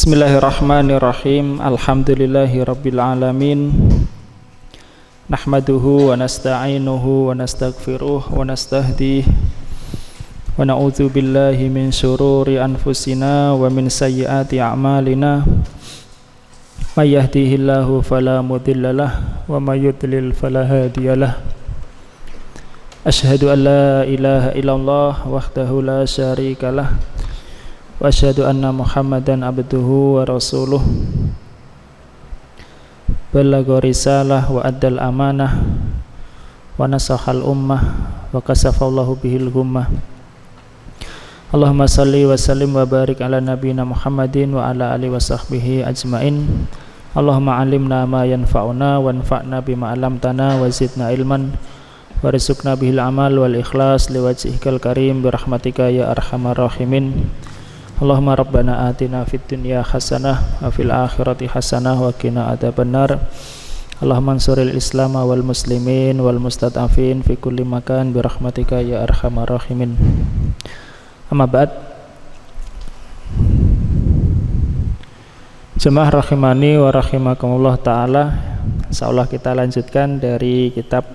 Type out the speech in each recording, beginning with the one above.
Bismillahirrahmanirrahim. Alhamdulillahirabbil alamin. Nahmaduhu wa nasta'inuhu wa nastaghfiruh wa nastahdihi wa na'udzu billahi min syururi anfusina wa min sayyiati a'malina. May yahdihillahu fala mudhillalah wa may yudlil fala hadiyalah. Asyhadu an la ilaha illallah wahdahu la syarikalah wa asyhadu anna Muhammadan abduhu wa rasuluh. Balagha risalah wa addal amanah wa nasahal ummah wa kasafallahu bihil gummah. Allahumma salli wa sallim wa barik ala nabiyyina Muhammadin wa ala alihi wa sahbihi ajmain. Allahumma alimna ma yanfa'una wanfa'na bima 'allamtana wa zidna ilman warzuqna bihil amal wal ikhlas liwajhikal karim birahmatika ya arhamar rahimin. Allahumma rabbana atina fid dunya hasanah wa fil akhirati hasanah wa qina adzabannar. Allahumma ansuril islam wal muslimin wal mustad'afin fi kulli makan birahmatika ya arhamar rahimin. Amma ba'd. Jemaah rahimani wa rahimakumullah taala. Insyaallah kita lanjutkan dari kitab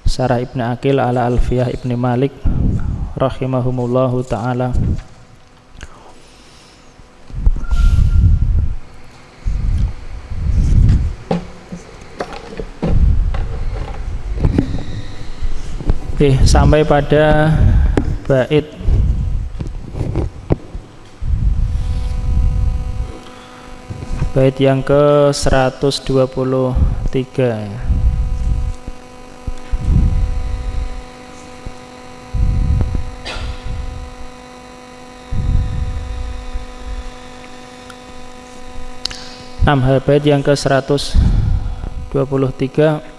Syarah Ibnu Aqil ala Alfiyah Ibnu Malik rahimahumullahu taala. Oke, sampai pada bait yang ke 123. Bait yang ke 123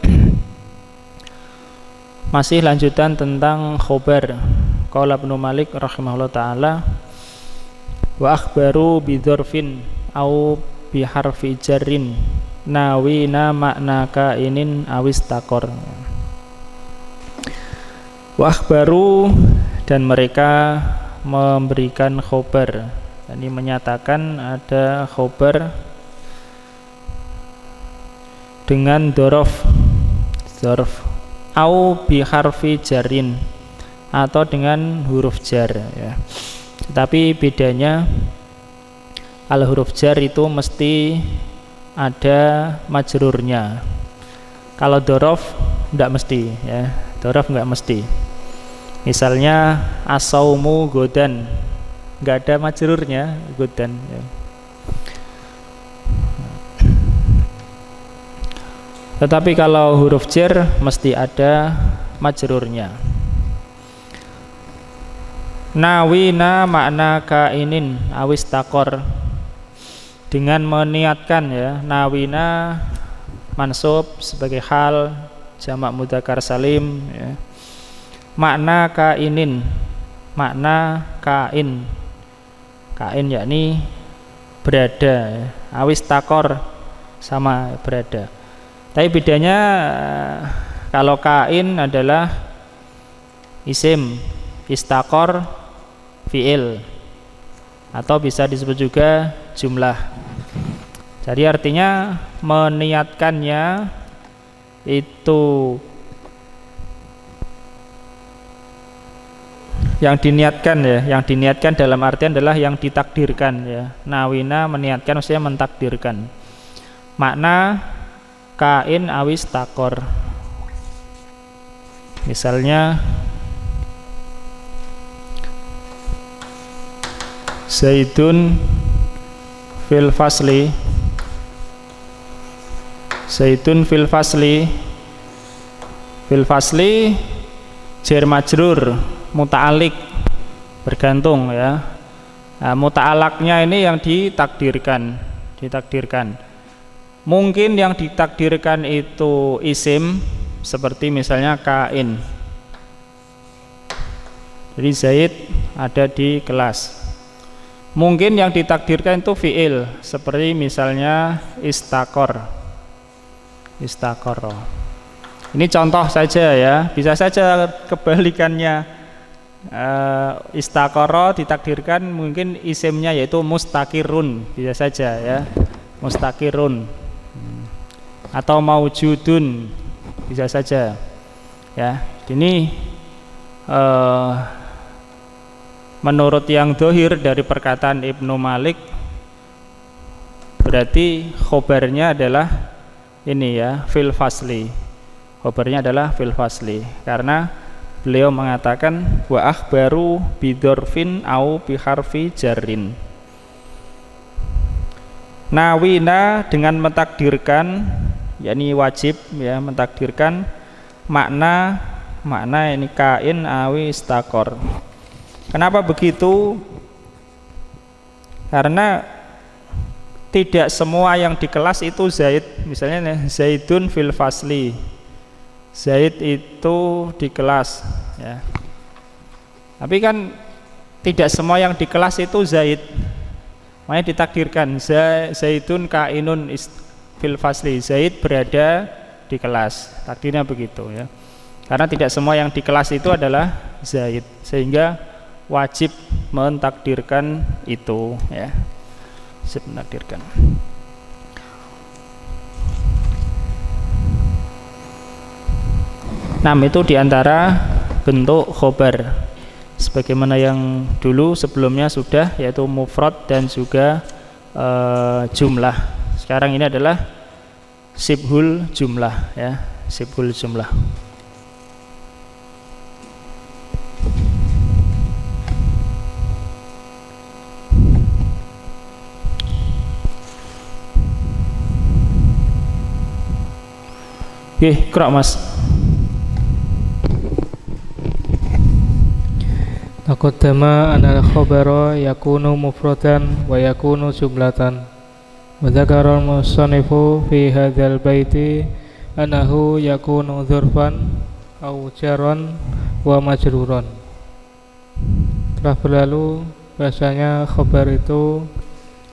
masih lanjutan tentang khobar. Qala Ibnu Malik rahimahullah taala wa akhbaru bidzarfin au biharfi jarrin nawina makna kainin awis takor. Wa akhbaru, dan mereka memberikan khobar. Ini menyatakan ada khobar dengan dzarf au biharfi jarin, atau dengan huruf jar ya. Tapi bedanya al huruf jar itu mesti ada majrurnya. Kalau dzarf enggak mesti ya. Dzarf enggak mesti. Misalnya as-saumu godan, enggak ada majrurnya godan ya. Tetapi kalau huruf jar mesti ada majrurnya. Nawina makna kainin awis takor, dengan meniatkan ya. Nawina mansub sebagai hal jamak mudzakkar salim ya. Makna kainin, makna kain yakni berada ya. Awis takor sama berada. Tapi bedanya kalau kain adalah isim, istakor fi'il, atau bisa disebut juga jumlah. Jadi artinya meniatkannya itu, yang diniatkan ya, yang diniatkan dalam artian adalah yang ditakdirkan ya. Nawina meniatkan, maksudnya mentakdirkan. Makna kain awis takor. Misalnya Zaidun fil fasli, Zaidun fil fasli, fil fasli jar majrur muta'alliq, bergantung ya. Nah, muta'alaknya ini yang ditakdirkan. Mungkin yang ditakdirkan itu isim, seperti misalnya kain. Jadi Zaid ada di kelas. Mungkin yang ditakdirkan itu fi'il, seperti misalnya istakor. Ini contoh saja ya, bisa saja kebalikannya Istakoro ditakdirkan mungkin isimnya yaitu mustakirun, bisa saja ya, mustakirun, atau maujudun, bisa saja ya. Ini menurut yang dohir dari perkataan Ibnu Malik, berarti khobarnya adalah ini ya, fil fasli. Khobarnya adalah fil fasli, karena beliau mengatakan wa akhbaru bidorfin au biharfi jarrin. Nawina dengan mentakdirkan, yakni wajib ya, mentakdirkan makna ini kain awi istakor. Kenapa begitu? Karena tidak semua yang di kelas itu Zaid. Misalnya Zaidun fil fasli, Zaid itu di kelas ya. Tapi kan tidak semua yang di kelas itu Zaid. Makanya ditakdirkan Zaidun kainun fil fasli, Zaid berada di kelas. Takdirnya begitu ya. Karena tidak semua yang di kelas itu adalah Zaid, sehingga wajib mentakdirkan itu ya. Wajib mentakdirkan. Itu diantara bentuk khobar, sebagaimana yang dulu sebelumnya sudah, yaitu mufrad dan juga jumlah. Sekarang ini adalah sibhul jumlah ya, sibhul jumlah. Oke, Qra' Mas. Taqaddama anal khabara yakunu mufradan wa yakunu jumlatan. Wa dzakara al-musannifu fi hadzal baiti annahu yakunu dzurfan aw jaran wa majruran. Telah berlalu bahasanya khabar itu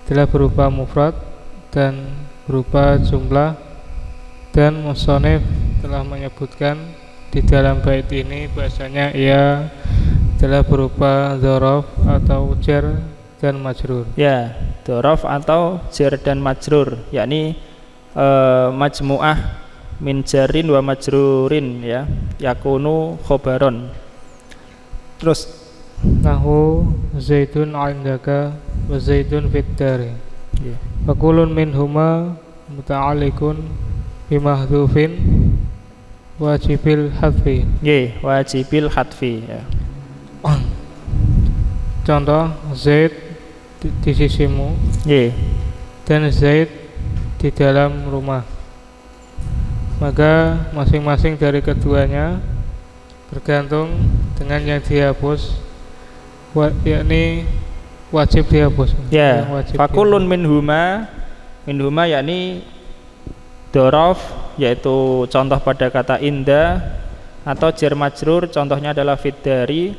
telah berupa mufrad dan berupa jumlah, dan musannif telah menyebutkan di dalam bait ini bahasanya ia telah berupa dzaraf atau jar dan majrur. Ya, dzaraf atau jar dan majrur, yakni majmu'ah min jarin wa majrurin ya, yakunu khobaron. Terus nahu zaidun 'indaka wa zaidun fid dari. Ya. Fa kullun minhuma muta'alliqun bimahdhufin wajibil hadfi. Nggih, wajibil hadfi ya. Contoh Zaid di sisimu, Nggih. dan Zaid di dalam rumah. Maka masing-masing dari keduanya bergantung dengan yang dihapus, yakni wajib dihapus. Ya, fakulun minhuma yakni dzaraf, yaitu contoh pada kata inda, atau jar majrur contohnya adalah fiddari,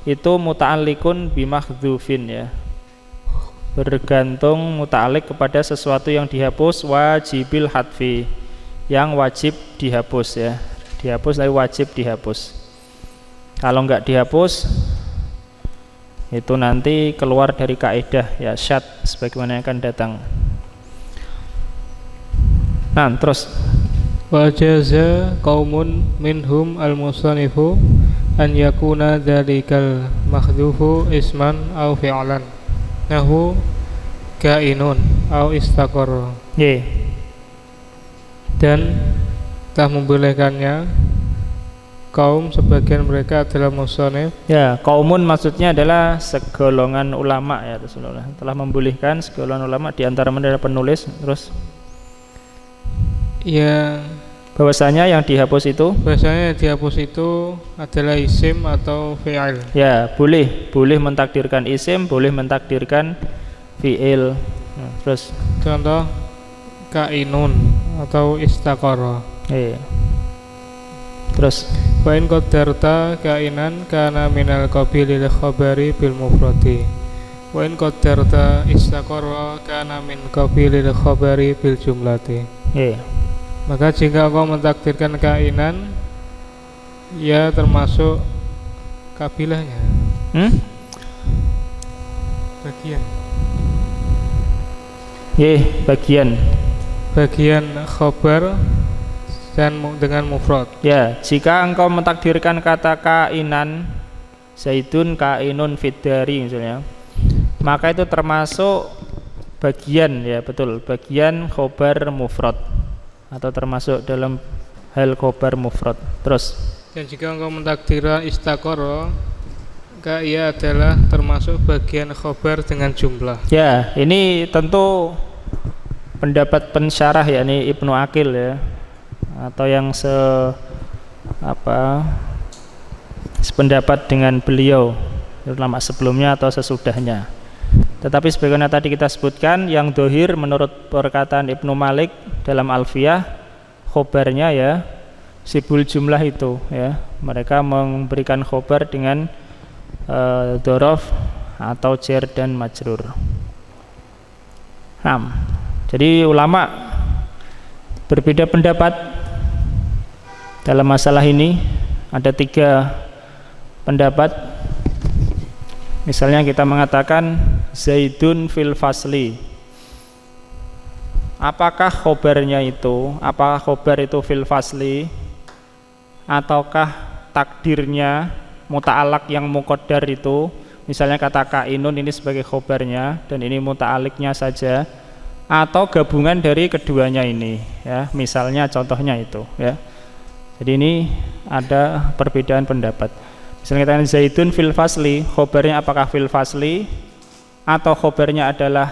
itu muta'alliqun bimahdhufin ya, bergantung muta'alliq kepada sesuatu yang dihapus, wajibil hadfi, yang wajib dihapus ya, dihapus tapi wajib dihapus. Kalau enggak dihapus itu nanti keluar dari kaidah ya syad, sebagaimana yang akan datang. Nah, terus wa jaza qaumun minhum al-musannifu an yakuna dzalikal mahdhufu isman aw fi'lan nahu kainun aw istaqarra. Dan telah membolehkannya kaum sebagian mereka adalah musannif. Ya, kaumun maksudnya adalah segolongan ulama ya, Rasulullah telah membolehkan segolongan ulama di antara mereka penulis. Terus ya, bahwasanya yang dihapus itu adalah isim atau fi'il. Ya, boleh mentakdirkan isim, boleh mentakdirkan fi'il. Nah, terus contoh kainun atau istaqara. Terus wa in qaddarta kainan kana minal qabilil khabari bil mufradi wa in qaddarta istaqara kana min qabilil khabari bil jumlati. Maka jika engkau mentakdirkan kainan, ia termasuk kabilahnya. Bagian. Bagian khobar dan dengan mufrad. Ya, jika engkau mentakdirkan kata kainan, Zaidun kainun fiddari misalnya, maka itu termasuk bagian, ya betul, bagian khobar mufrad atau termasuk dalam hal khobar mufrad. Terus. Dan jika engkau mentakdirkan istaqara, maka ia adalah termasuk bagian khobar dengan jumlah. Ya, ini tentu pendapat pensyarah yakni Ibnu Aqil ya, atau yang sependapat dengan beliau ulama sebelumnya atau sesudahnya. Tetapi sebagaimana tadi kita sebutkan, yang dohir menurut perkataan Ibnu Malik dalam Alfiyah, khobarnya ya sibul jumlah itu ya, mereka memberikan khobar dengan dzaraf atau jar dan majrur. Jadi ulama berbeda pendapat dalam masalah ini. Ada 3 pendapat. Misalnya kita mengatakan Zaidun fil fasli, apakah khobarnya itu, apakah khobar itu fil fasli ataukah takdirnya muta'alaq yang muqaddar itu, misalnya kata kainun ini sebagai khobarnya dan ini muta'alliqnya saja, atau gabungan dari keduanya ini ya, misalnya contohnya itu ya. Jadi ini ada perbedaan pendapat. Misalnya kita Zaidun fil fasli, khobarnya apakah fil fasli atau khobarnya adalah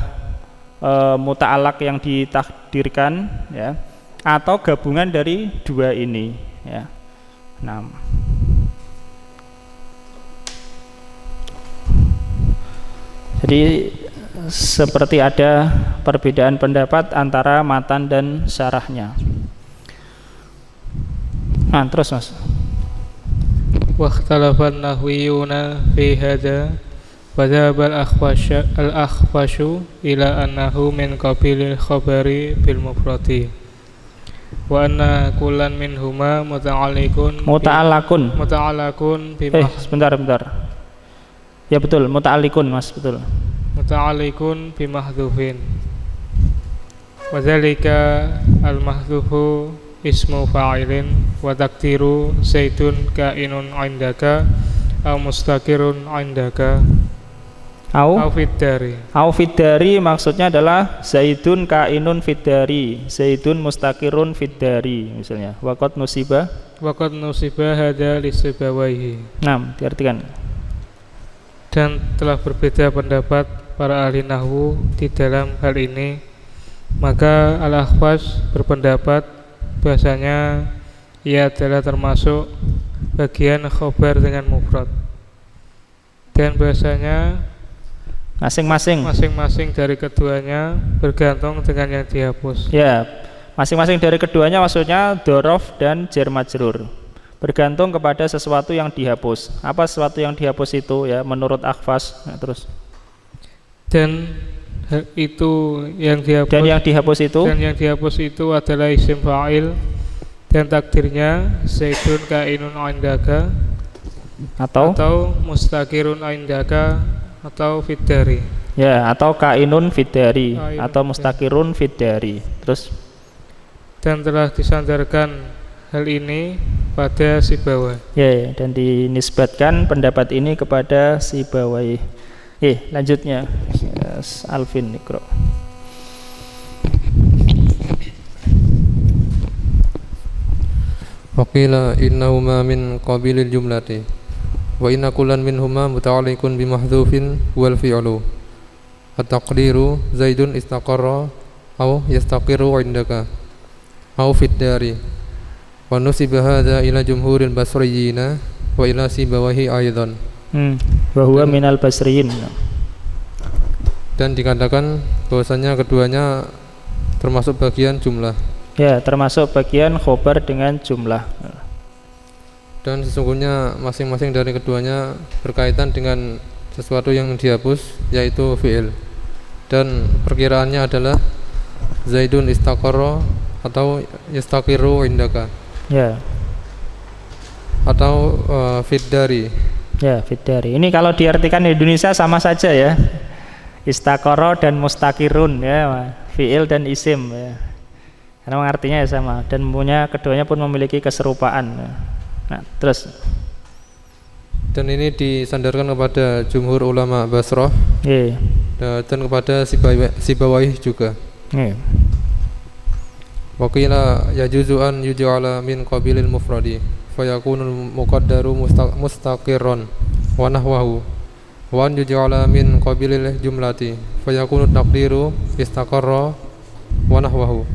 muta'alaq yang ditakdirkan ya, atau gabungan dari 2 ini ya. Jadi seperti ada perbedaan pendapat antara matan dan syarahnya. Terus Mas. Wakhtalafan nahwiyuna fi hadza wa dzhabal al-akhfashu ila annahu min qabilil khabari bil mufradi wa anna kullan minhuma muta'alliqun sebentar. Ya betul, muta'alliqun Mas, betul. Muta'alliqun bi mahdhufin. Wa dzalika al-mahdhufu ismu fa'ilin wa taqdiru Zaidun kainun 'indaka aw mustaqirun 'indaka au fiddari maksudnya adalah Zaidun kainun fiddari, Zaidun mustaqirun fiddari misalnya. Waqad nusiba hadza lisibawaihi. Diartikan. Dan telah berbeda pendapat para ahli nahwu di dalam hal ini, maka Al-Akhfas berpendapat bahasanya ia adalah termasuk bagian khobar dengan mufrad, dan bahasanya masing-masing dari keduanya bergantung dengan yang dihapus. Ya, masing-masing dari keduanya maksudnya dzaraf dan jar majrur, bergantung kepada sesuatu yang dihapus. Apa sesuatu yang dihapus itu ya menurut Akhfas? Terus. Dan yang dihapus itu adalah isim fa'il dan takdirnya Zaidun kainun 'indaka atau mustaqirun 'indaka atau fiddari. Ya, atau kainun fiddari atau mustaqirun fiddari. Terus. Dan telah disandarkan hal ini pada Sibawai. Ya, dan dinisbatkan pendapat ini kepada Sibawai. Lanjutnya Alvin Nikro. Waqila innahuma min qabilil jumlati wa inna kullan minhuma muta'alliqun bi mahdhufin wal fi'lu at-taqdiru Zaidun istaqarra aw yastaqiru 'indaka aw fid dari wa nusiba hadza ila jumhuril basriyyin wa ila Sibawahi aidan wa huwa minal basriyin. Dan dikatakan bahwasanya keduanya termasuk bagian jumlah. Ya, termasuk bagian khobar dengan jumlah. Dan sesungguhnya masing-masing dari keduanya berkaitan dengan sesuatu yang dihapus, yaitu fi'il. Dan perkiraannya adalah Zaidun istaqarra atau yastaqiru indaka. Ya. Atau fiddari. Ya, fiddari. Ini kalau diartikan di Indonesia sama saja ya. Istaqarra dan mustaqirun ya, fi'il dan isim ya. Karena artinya ya sama dan keduanya pun memiliki keserupaan. Nah, terus dan ini disandarkan kepada jumhur ulama Basrah. Iya. Dan kepada Sibawayh juga. Iya. Wa qila yajuzu an yuj'ala min qabilil mufradi fayakunul muqaddaru mustaqirran wa nahwahu wa an yuj'ala min qabilil jumlati fayakunu taqdiru istaqarra wa nahwahu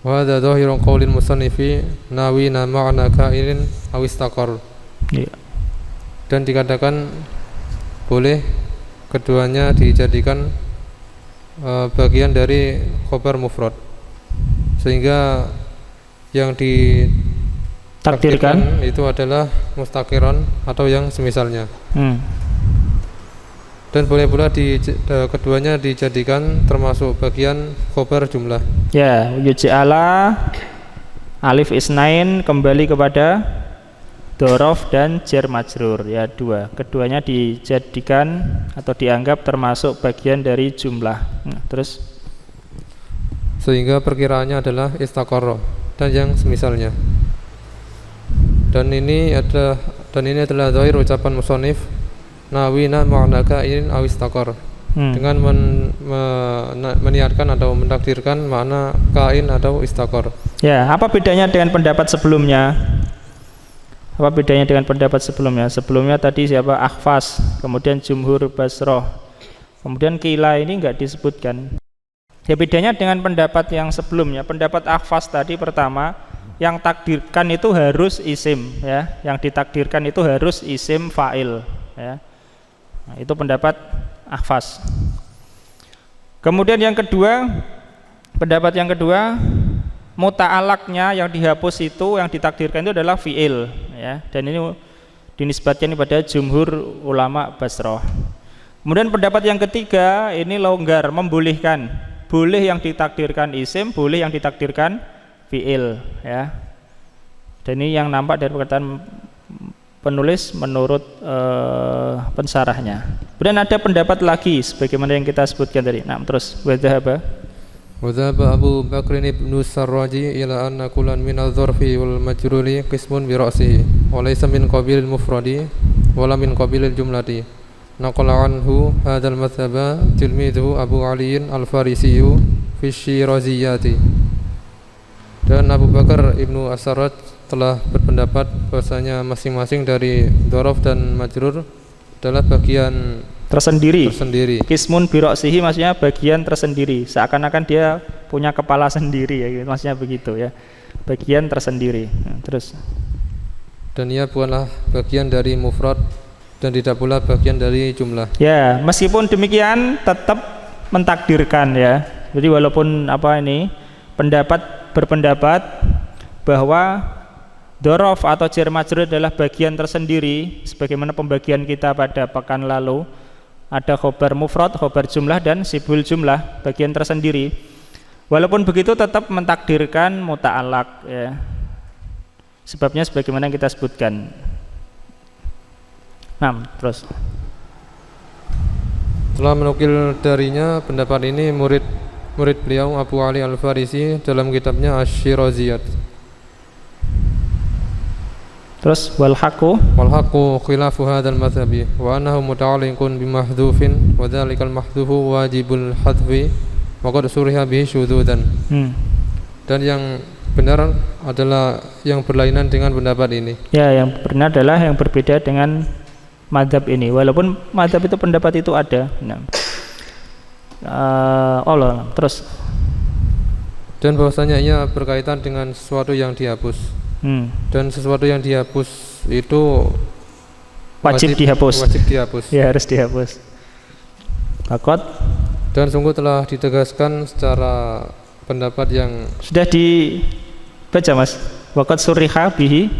wa hadha dhahirun qaulil musannifi nawina ma'na ka'inin aw istaqar. Iya. Dan dikatakan boleh keduanya dijadikan bagian dari khobar mufrad, sehingga yang ditakdirkan itu adalah mustaqiran atau yang semisalnya. Dan boleh pula keduanya dijadikan termasuk bagian khobar jumlah. Ya, yuj'ala alif isnain kembali kepada dzaraf dan jar majrur ya, keduanya dijadikan atau dianggap termasuk bagian dari jumlah. Terus sehingga perkiraannya adalah istaqarra dan yang semisalnya. Dan ini adalah zahir ucapan musannif nawina ma'na ka'in aw istaqar, dengan meniatkan atau mentakdirkan makna kain atau istaqar. Ya, apa bedanya dengan pendapat sebelumnya? Apa bedanya dengan pendapat sebelumnya? Sebelumnya tadi siapa? Akhfas, kemudian jumhur Basrah, kemudian Qila ini enggak disebutkan. Ya, bedanya dengan pendapat yang sebelumnya. Pendapat Akhfas tadi pertama, yang takdirkan itu harus isim ya, yang ditakdirkan itu harus isim fa'il ya. Nah, itu pendapat Akhfas. Kemudian yang kedua, pendapat yang kedua, muta'alaknya yang dihapus itu, yang ditakdirkan itu adalah fi'il ya, dan ini dinisbatkan kepada jumhur ulama Basrah. Kemudian pendapat yang ketiga ini longgar, membolehkan, boleh yang ditakdirkan isim, boleh yang ditakdirkan fi'il ya. Dan ini yang nampak dari perkataan penulis menurut pensarahnya. Kemudian ada pendapat lagi sebagaimana yang kita sebutkan tadi. Nah, terus wadhaba Abu Bakr ibn Sarraji ila anna kullan min adh-dharfi wal majruri qismun bi ra'sihi wa laysa min qabilil mufradi wala min qabilil jumlati. Naqala anhu hadzal madhhaba tilmidhu Abu Ali al-Farisi fi Syiraziyati. Dan Abu Bakar ibnu As-Sarraj telah berpendapat bahwasanya masing-masing dari dzaraf dan majrur adalah bagian tersendiri. Qismun bi ra'sihi maksudnya bagian tersendiri, seakan-akan dia punya kepala sendiri ya, gitu. Maksudnya begitu ya. Bagian tersendiri. Nah, terus dan ia bukanlah bagian dari mufrad dan tidak pula bagian dari jumlah. Ya, meskipun demikian tetap mentakdirkan ya. Jadi walaupun berpendapat bahwa dzaraf atau jar majrur adalah bagian tersendiri, sebagaimana pembagian kita pada pekan lalu, ada khobar mufrad, khobar jumlah, dan sibul jumlah, bagian tersendiri. Walaupun begitu tetap mentakdirkan muta'alaq ya. Sebabnya sebagaimana yang kita sebutkan. Nah, terus telah menukil darinya pendapat ini murid beliau Abu Ali al-Farisi dalam kitabnya Asy-Syiraziyat. Terus wal haqqu khilafu hadzal madhhabi wa annahu muta'alliqun bi mahdhufin wa dzalikal mahdhufu wajibul hadfi wa qad suriha bihi syudzudan. Dan yang benar adalah yang berlainan dengan pendapat ini. Ya, yang benar adalah yang berbeda dengan mazhab ini. Walaupun mazhab itu pendapat itu ada. Nah. Terus dan bahwasanya ia berkaitan dengan sesuatu yang dihapus. Dan sesuatu yang dihapus itu wajib dihapus. Ya, harus dihapus. Takut. Dan sungguh telah ditegaskan secara pendapat yang sudah dibaca Mas. Waqad suriha bihi.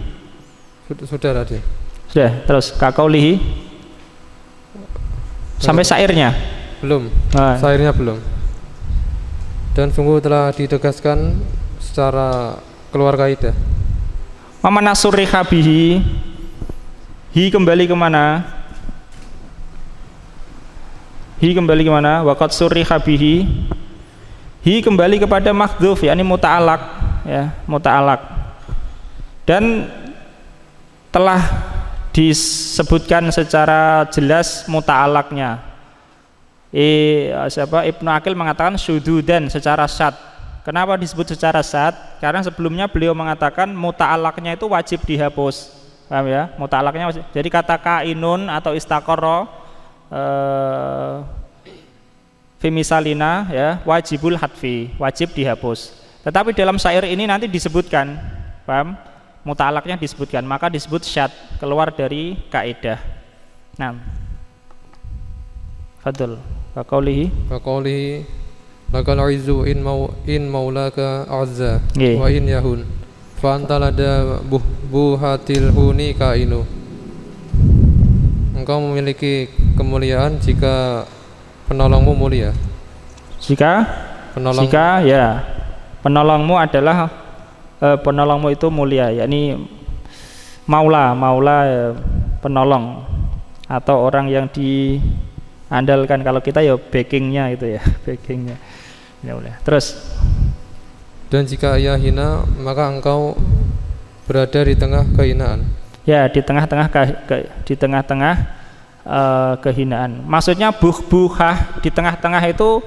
Sudah tadi. Sudah. Terus kakaulihi sampai syairnya. Belum. Syairnya belum. Dan sungguh telah ditegaskan secara keluar kaidah. Mamana suriha bihi Hi kembali kemana? Hi kembali kemana? Waqad surriha bihi. Hi kembali kepada mahdzuf, yakni muta'alaq, ya, muta'alaq. Dan telah disebutkan secara jelas muta'alaqnya. Ibnu Aqil mengatakan syududan, secara syad. Kenapa disebut secara syad? Karena sebelumnya beliau mengatakan muta'alaqnya itu wajib dihapus. Paham ya? Muta'alaqnya wajib. Jadi kata kainun atau istaqarra fi misalina, ya, wajibul hadfi, wajib dihapus. Tetapi dalam syair ini nanti disebutkan, paham? Muta'alaqnya disebutkan, maka disebut syad, keluar dari kaidah. Nah, fadl wa qawlihi lakal izu in maulaka azza wa in yahun fa anta lada buhatil huni kainu. Engkau memiliki kemuliaan jika penolongmu mulia. Jika ya penolongmu adalah penolongmu itu mulia, yakni maula penolong atau orang yang diandalkan. Kalau kita ya backingnya itu ya, backingnya. Ya boleh. Terus, dan jika ia hina maka engkau berada di tengah kehinaan. Ya, di tengah-tengah kehinaan. Maksudnya buhah di tengah-tengah itu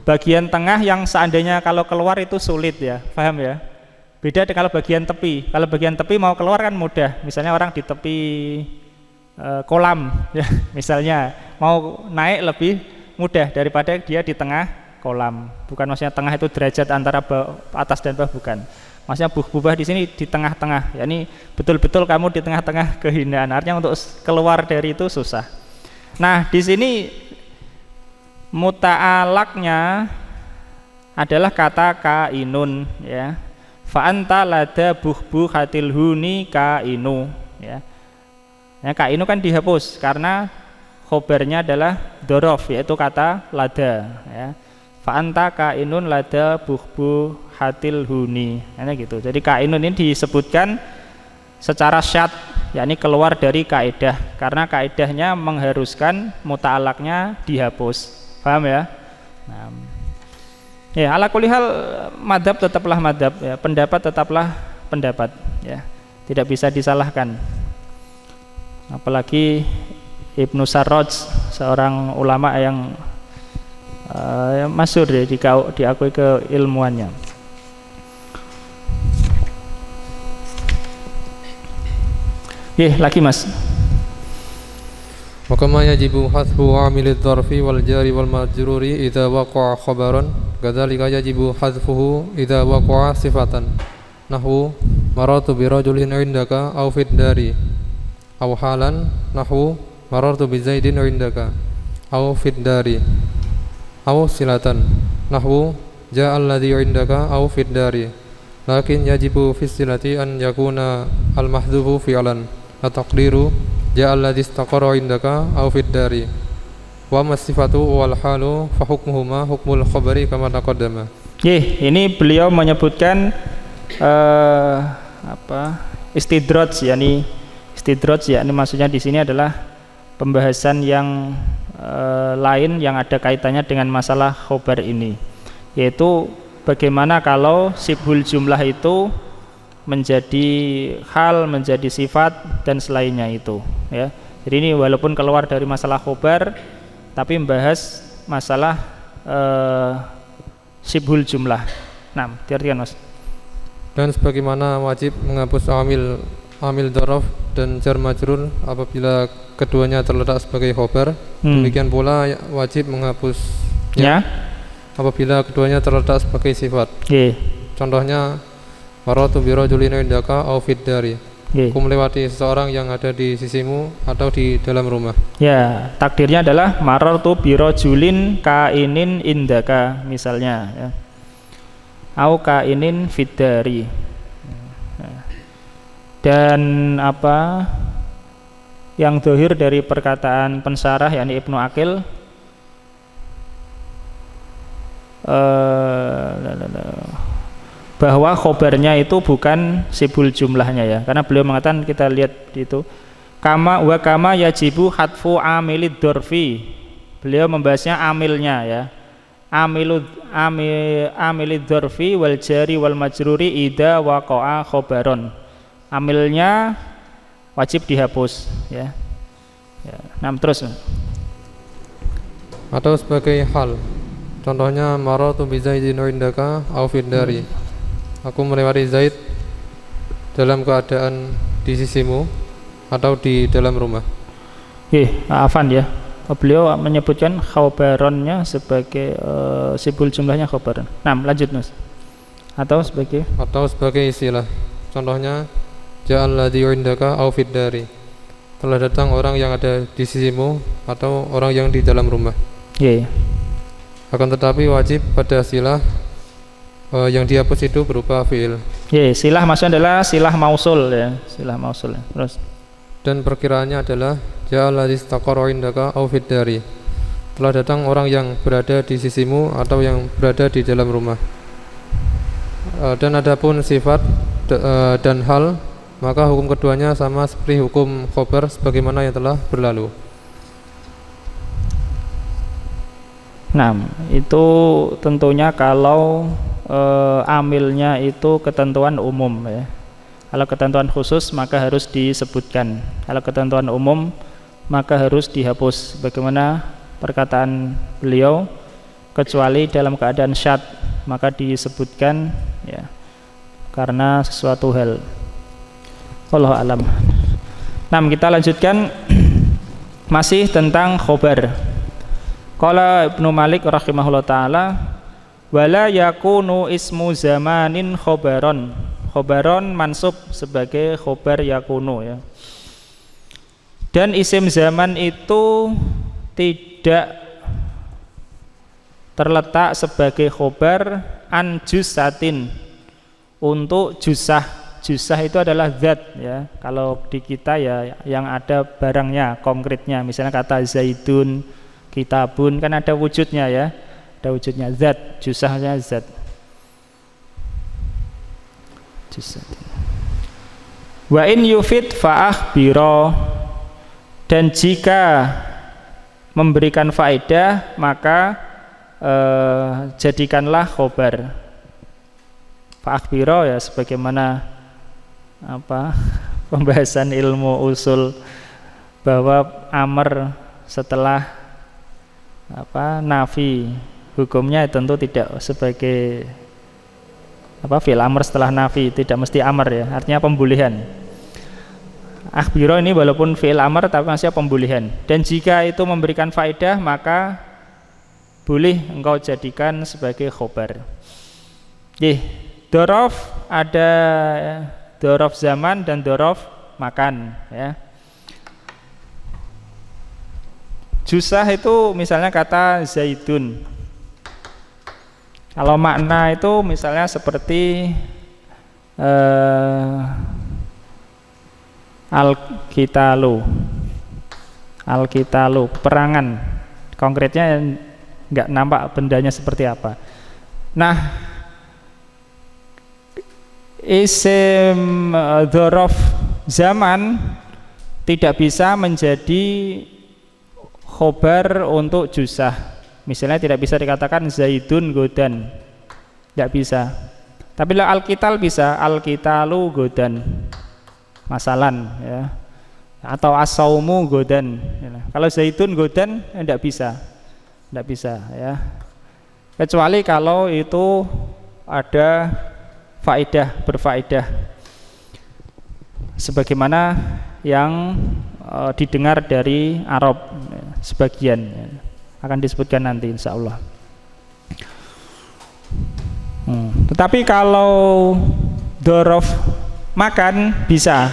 bagian tengah yang seandainya kalau keluar itu sulit, ya, paham ya? Beda kalau bagian tepi. Kalau bagian tepi mau keluar kan mudah. Misalnya orang di tepi kolam, ya, misalnya mau naik lebih mudah daripada dia di tengah kolam. Bukan maksudnya tengah itu derajat antara atas dan bawah, bukan. Maksudnya buhah di sini di tengah-tengah. Yani betul-betul kamu di tengah-tengah kehinaan. Artinya untuk keluar dari itu susah. Nah, di sini muta'alaqnya adalah kata kainun, ya. Fa anta lada buhatil huni kainu, ya. Ya, kainu kan dihapus karena khobarnya adalah dzaraf, yaitu kata lada, ya. Fa anta kainun lada buhatil huni, gitu. Jadi kainun ini disebutkan secara syad, yakni keluar dari kaidah, karena kaidahnya mengharuskan muta'alaqnya dihapus. Paham ya? Nah, ya, ala kulli hal madzhab tetaplah madzhab, ya, pendapat tetaplah pendapat, ya. Tidak bisa disalahkan. Apalagi Ibnu Sarraj, seorang ulama yang masyhur, ya, diakui keilmuannya. Lagi Mas. Wa kama yajibu hadfu amilid dzarfi wal jari wal majruri idza waqa'a khabaran, kadzalika yajibu hadfuhu idza waqa'a sifatan. Nahwu marartu bi rajulin indaka aw fid dari. Aw halan nahwu marartu bi zaidin indaka aw fid dari. Aw silatan nahwu ja'a alladhi indaka aw fid dari. Lakin yajibu fi silati an yakuna al mahdhufu fi'lan. At-taqdiru ja'a alladhi istaqarra indaka aw fid dari. Wa masifatu wal halu fa hukmuhuma hukmul khabari kama taqaddama. Ini beliau menyebutkan istidraj, yakni maksudnya di sini adalah pembahasan yang lain yang ada kaitannya dengan masalah khobar ini, yaitu bagaimana kalau sibhul jumlah itu menjadi hal, menjadi sifat dan selainnya itu, ya. Jadi ini walaupun keluar dari masalah khobar tapi membahas masalah sibhul jumlah. Nah, diartikan Mas. Dan sebagaimana wajib menghapus amil dzaraf dan jar majrur apabila keduanya terletak sebagai khobar, demikian pula wajib menghapus apabila keduanya terletak sebagai sifat. Contohnya marartu bi rajulin indaka aw fid dari. Aku melewati seseorang yang ada di sisimu atau di dalam rumah. Ya, takdirnya adalah marartu bi rajulin kainin indaka misalnya, ya. Au kainin fid dari. Dan apa yang dohir dari perkataan pensarah yakni Ibnu Aqil, bahwa khobarnya itu bukan sibul jumlahnya, ya, karena beliau mengatakan, kita lihat itu kama yajibu hatfu amilid dorfi. Beliau membahasnya amilnya ya. Amilid dorfi wal jari wal majruri ida waqa'a khobaron. Amilnya wajib dihapus ya. Nah, terus atau sebagai hal. Contohnya maratu bi Zaidin indaka au fid dari. Aku melewati Zaid dalam keadaan di sisimu atau di dalam rumah. Afan ya. Beliau menyebutkan khobaronnya sebagai sibul jumlahnya khobaron. Nah, lanjut Nus. Atau sebagai istilah. Contohnya ja'al ladzi indaka au fid dari. Telah datang orang yang ada di sisimu atau orang yang di dalam rumah. Akan tetapi wajib pada silah yang dihapus itu berupa fi'il. Silah maksudnya adalah silah mausul ya. Silah mausul. Terus dan perkiraannya adalah ja'al ladzi istaqarra indaka au fid dari. Telah datang orang yang berada di sisimu atau yang berada di dalam rumah. Dan adapun sifat dan hal, maka hukum keduanya sama seperti hukum khobar sebagaimana yang telah berlalu. Nah, itu tentunya kalau amilnya itu ketentuan umum ya. Kalau ketentuan khusus maka harus disebutkan. Kalau ketentuan umum maka harus dihapus. Bagaimana perkataan beliau, kecuali dalam keadaan syad maka disebutkan ya, karena sesuatu hal. Wallahu alam. Nah, kita lanjutkan masih tentang khobar. Qala Ibnu Malik rahimahullah taala, wala yakunu ismu zamanin khobaron. Khobaron mansub sebagai khobar yakunu ya. Dan isim zaman itu tidak terletak sebagai khobar an jusatin, untuk jusah. Jusah itu adalah zat ya. Kalau di kita ya yang ada barangnya, konkretnya. Misalnya kata zaidun, kitabun, kan ada wujudnya ya. Ada wujudnya zat, jusahnya zat. Wa in yufid fa'akhbiro, dan jika memberikan faedah maka jadikanlah khobar. Fa'akhbiro ya sebagaimana pembahasan ilmu usul bahwa amr setelah nafi hukumnya tentu tidak sebagai fi'il amr setelah nafi, tidak mesti amr ya, artinya pembulihan. Akhbiro ini walaupun fi'il amr tapi masih pembulihan. Dan jika itu memberikan faedah maka boleh engkau jadikan sebagai khobar. Dorof ada dorof zaman dan dorof makan ya. Jusah itu misalnya kata zaidun. Kalau makna itu misalnya seperti al-qitalu, peperangan. Konkretnya nggak nampak bendanya seperti apa. Nah, isim dzaraf zaman tidak bisa menjadi khobar untuk jusah. Misalnya tidak bisa dikatakan zaidun godan, tidak bisa. Tapi al-qital bisa, al-qitalu godan, masalan ya. Atau as-saumu godan. Kalau zaidun godan tidak bisa ya. Kecuali kalau itu ada faedah, berfaedah, sebagaimana yang didengar dari Arab sebagian ya. Akan disebutkan nanti insya Allah. Tetapi kalau dorof makan bisa,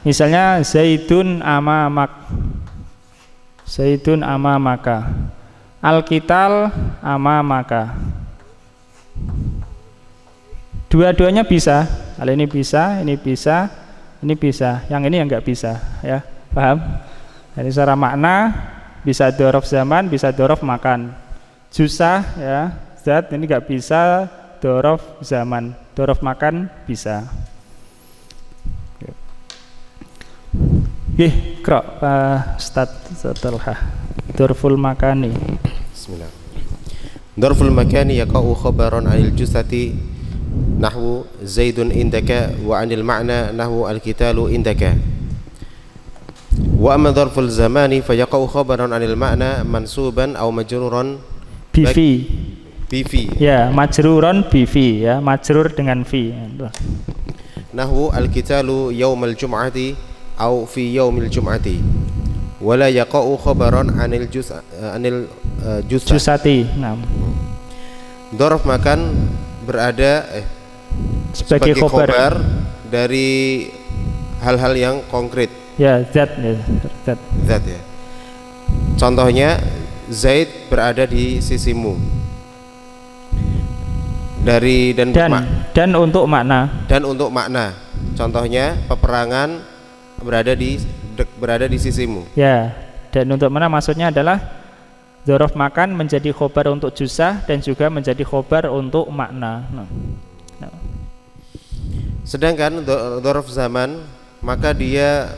misalnya zaidun amamaka, al-qital amamaka. Dua-duanya bisa. Hal ini bisa, ini bisa, ini bisa. Yang ini yang enggak bisa ya. Paham? Jadi secara makna bisa dorof zaman, bisa dorof makan. Jusah ya, zat ini nggak bisa dorof zaman, dorof makan bisa. Nggih, Kro, Pak Ustaz Talha. Dzarful makani. Bismillah. Dzarful makani yaqa'u khabaran 'anil jusati nahwu Zaidun indaka wa 'anil ma'na nahwu al-qitalu indaka. Wa amma dzarful zamani fayaqa'u khabaran 'anil ma'na mansuban aw majruran Bifi. bifi. Ya, majruron bifi ya, majrur dengan fi. Nahwu al-qitalu yaumal jum'ati aw fi yaumil jum'ati. Wala yaqa'u khabaran 'anil jusati. Jusati. Nah, Dzarf makan berada sebagai khobar. dari hal-hal yang konkret. Ya, zat ya, zat. Zat ya. Contohnya Zaid berada di sisimu. Dan untuk makna. Dan untuk makna. Contohnya peperangan berada di sisimu. Ya, dan untuk mana maksudnya adalah dzaraf makan menjadi khobar untuk jusah dan juga menjadi khobar untuk makna. Nah. Sedangkan dzaraf zaman maka dia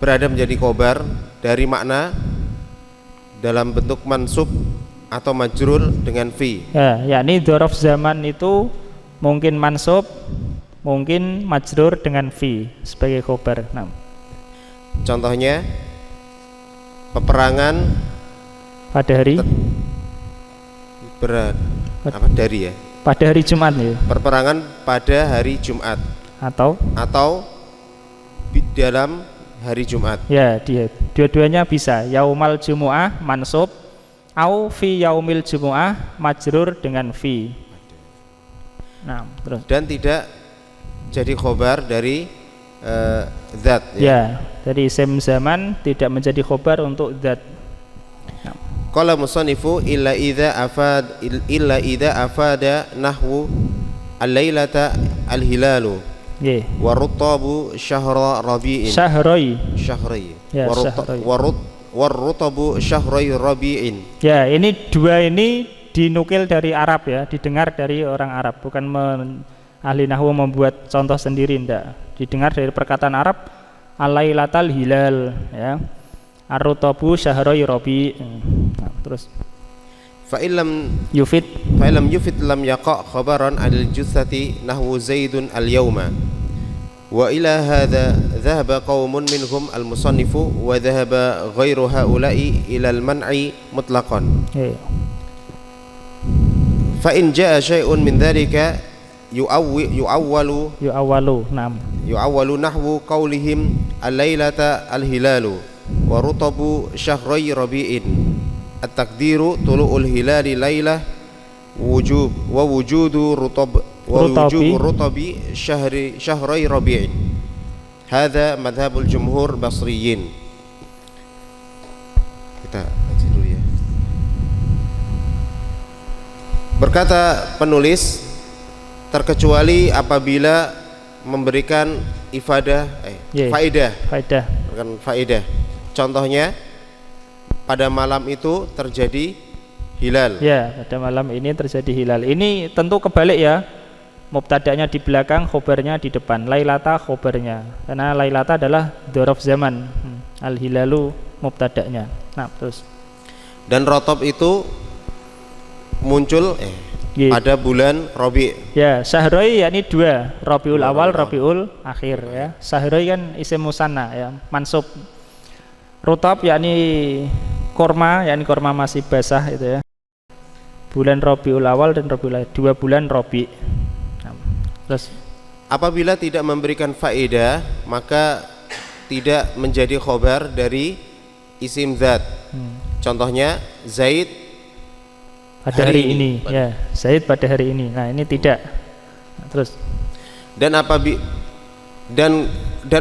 berada menjadi khobar dari makna dalam bentuk mansub atau majrur dengan fi. Ya, yakni dzaraf zaman itu mungkin mansub, mungkin majrur dengan fi sebagai khobar. Nah. Contohnya peperangan pada hari dari ya. Pada hari Jumat ya. Peperangan pada hari Jumat Atau dalam hari Jumat. Ya, dua-duanya bisa. Yaumal Jumu'ah mansub au fi yaumil Jumu'ah majrur dengan fi. Nah, terus. Dan tidak jadi khobar dari zat ya. Dari isim zaman tidak menjadi khobar untuk zat. Qala musannifu illa idza afada nahwu al-lailata al-hilalu wa rutabu syahra rabi'in syahri ya, wa rutabu syahri rabi'in. Ya, ini dua ini dinukil dari Arab ya, didengar dari orang Arab, bukan ahli nahwu membuat contoh sendiri, enggak. Didengar dari perkataan Arab al-lailatal hilal ya. Ar-rutabu syahri rabi'. Nah, terus fa illam yufid lam yaqa khabaran al jussati nahwu Zaidun al-yawma. Wa ila hadha dhahaba qaumun minhum al-musannifu wa dhahaba ghairu haula'i ila al-man'i mutlaqan. Fa in jaa syai'un min dhalika yu'awwalu nahwu qaulihim al-lailata al-hilalu wa rutabu syahri rabi'in. At-taqdiru tulu'ul hilali lailah wujudu rutabi syahri rabi'in. Hadza madhabul jumhur basriyin. Kita baca dulu ya. Berkata penulis, terkecuali apabila memberikan faedah. Contohnya pada malam itu terjadi hilal. Ya, pada malam ini terjadi hilal. Ini tentu kebalik ya. Mubtada'nya di belakang, khobarnya di depan. Lailata khobarnya. Karena lailata adalah dzaraf zaman. Al-hilalu mubtada'nya. Nah, terus. Dan rotob itu muncul pada bulan Rabi'. Ya, syahri yakni dua, Rabiul awal, Rabiul akhir ya. Syahri kan isim musanna ya, mansub. Rutab yakni korma, yakni korma masih basah itu ya. Bulan Rabiul awal dan Rabiul akhir, 2 bulan Rabi'. Nah, terus apabila tidak memberikan faedah maka tidak menjadi khobar dari isim zat. Contohnya Zaid pada hari ini ya, Zaid pada hari ini. Nah, ini tidak. Nah, terus dan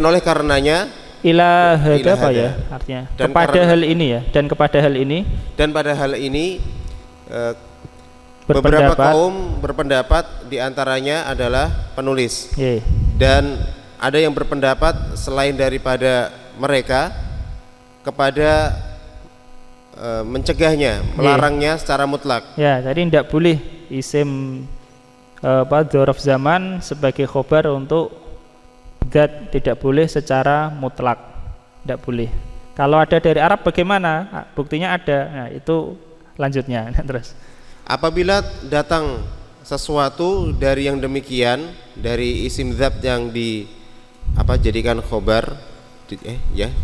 oleh karenanya ila apa ya artinya dan kepada hal ini ya, dan kepada hal ini dan pada hal ini beberapa kaum berpendapat, diantaranya adalah penulis dan ada yang berpendapat selain daripada mereka kepada mencegahnya, melarangnya secara mutlak. Ya, jadi tidak boleh isim dzaraf zaman sebagai khobar untuk zat, tidak boleh secara mutlak. tidak boleh. Kalau ada dari Arab bagaimana? Buktinya ada. Nah, itu lanjutnya. Terus apabila datang sesuatu dari yang demikian, dari isim dzat yang jadikan khobar,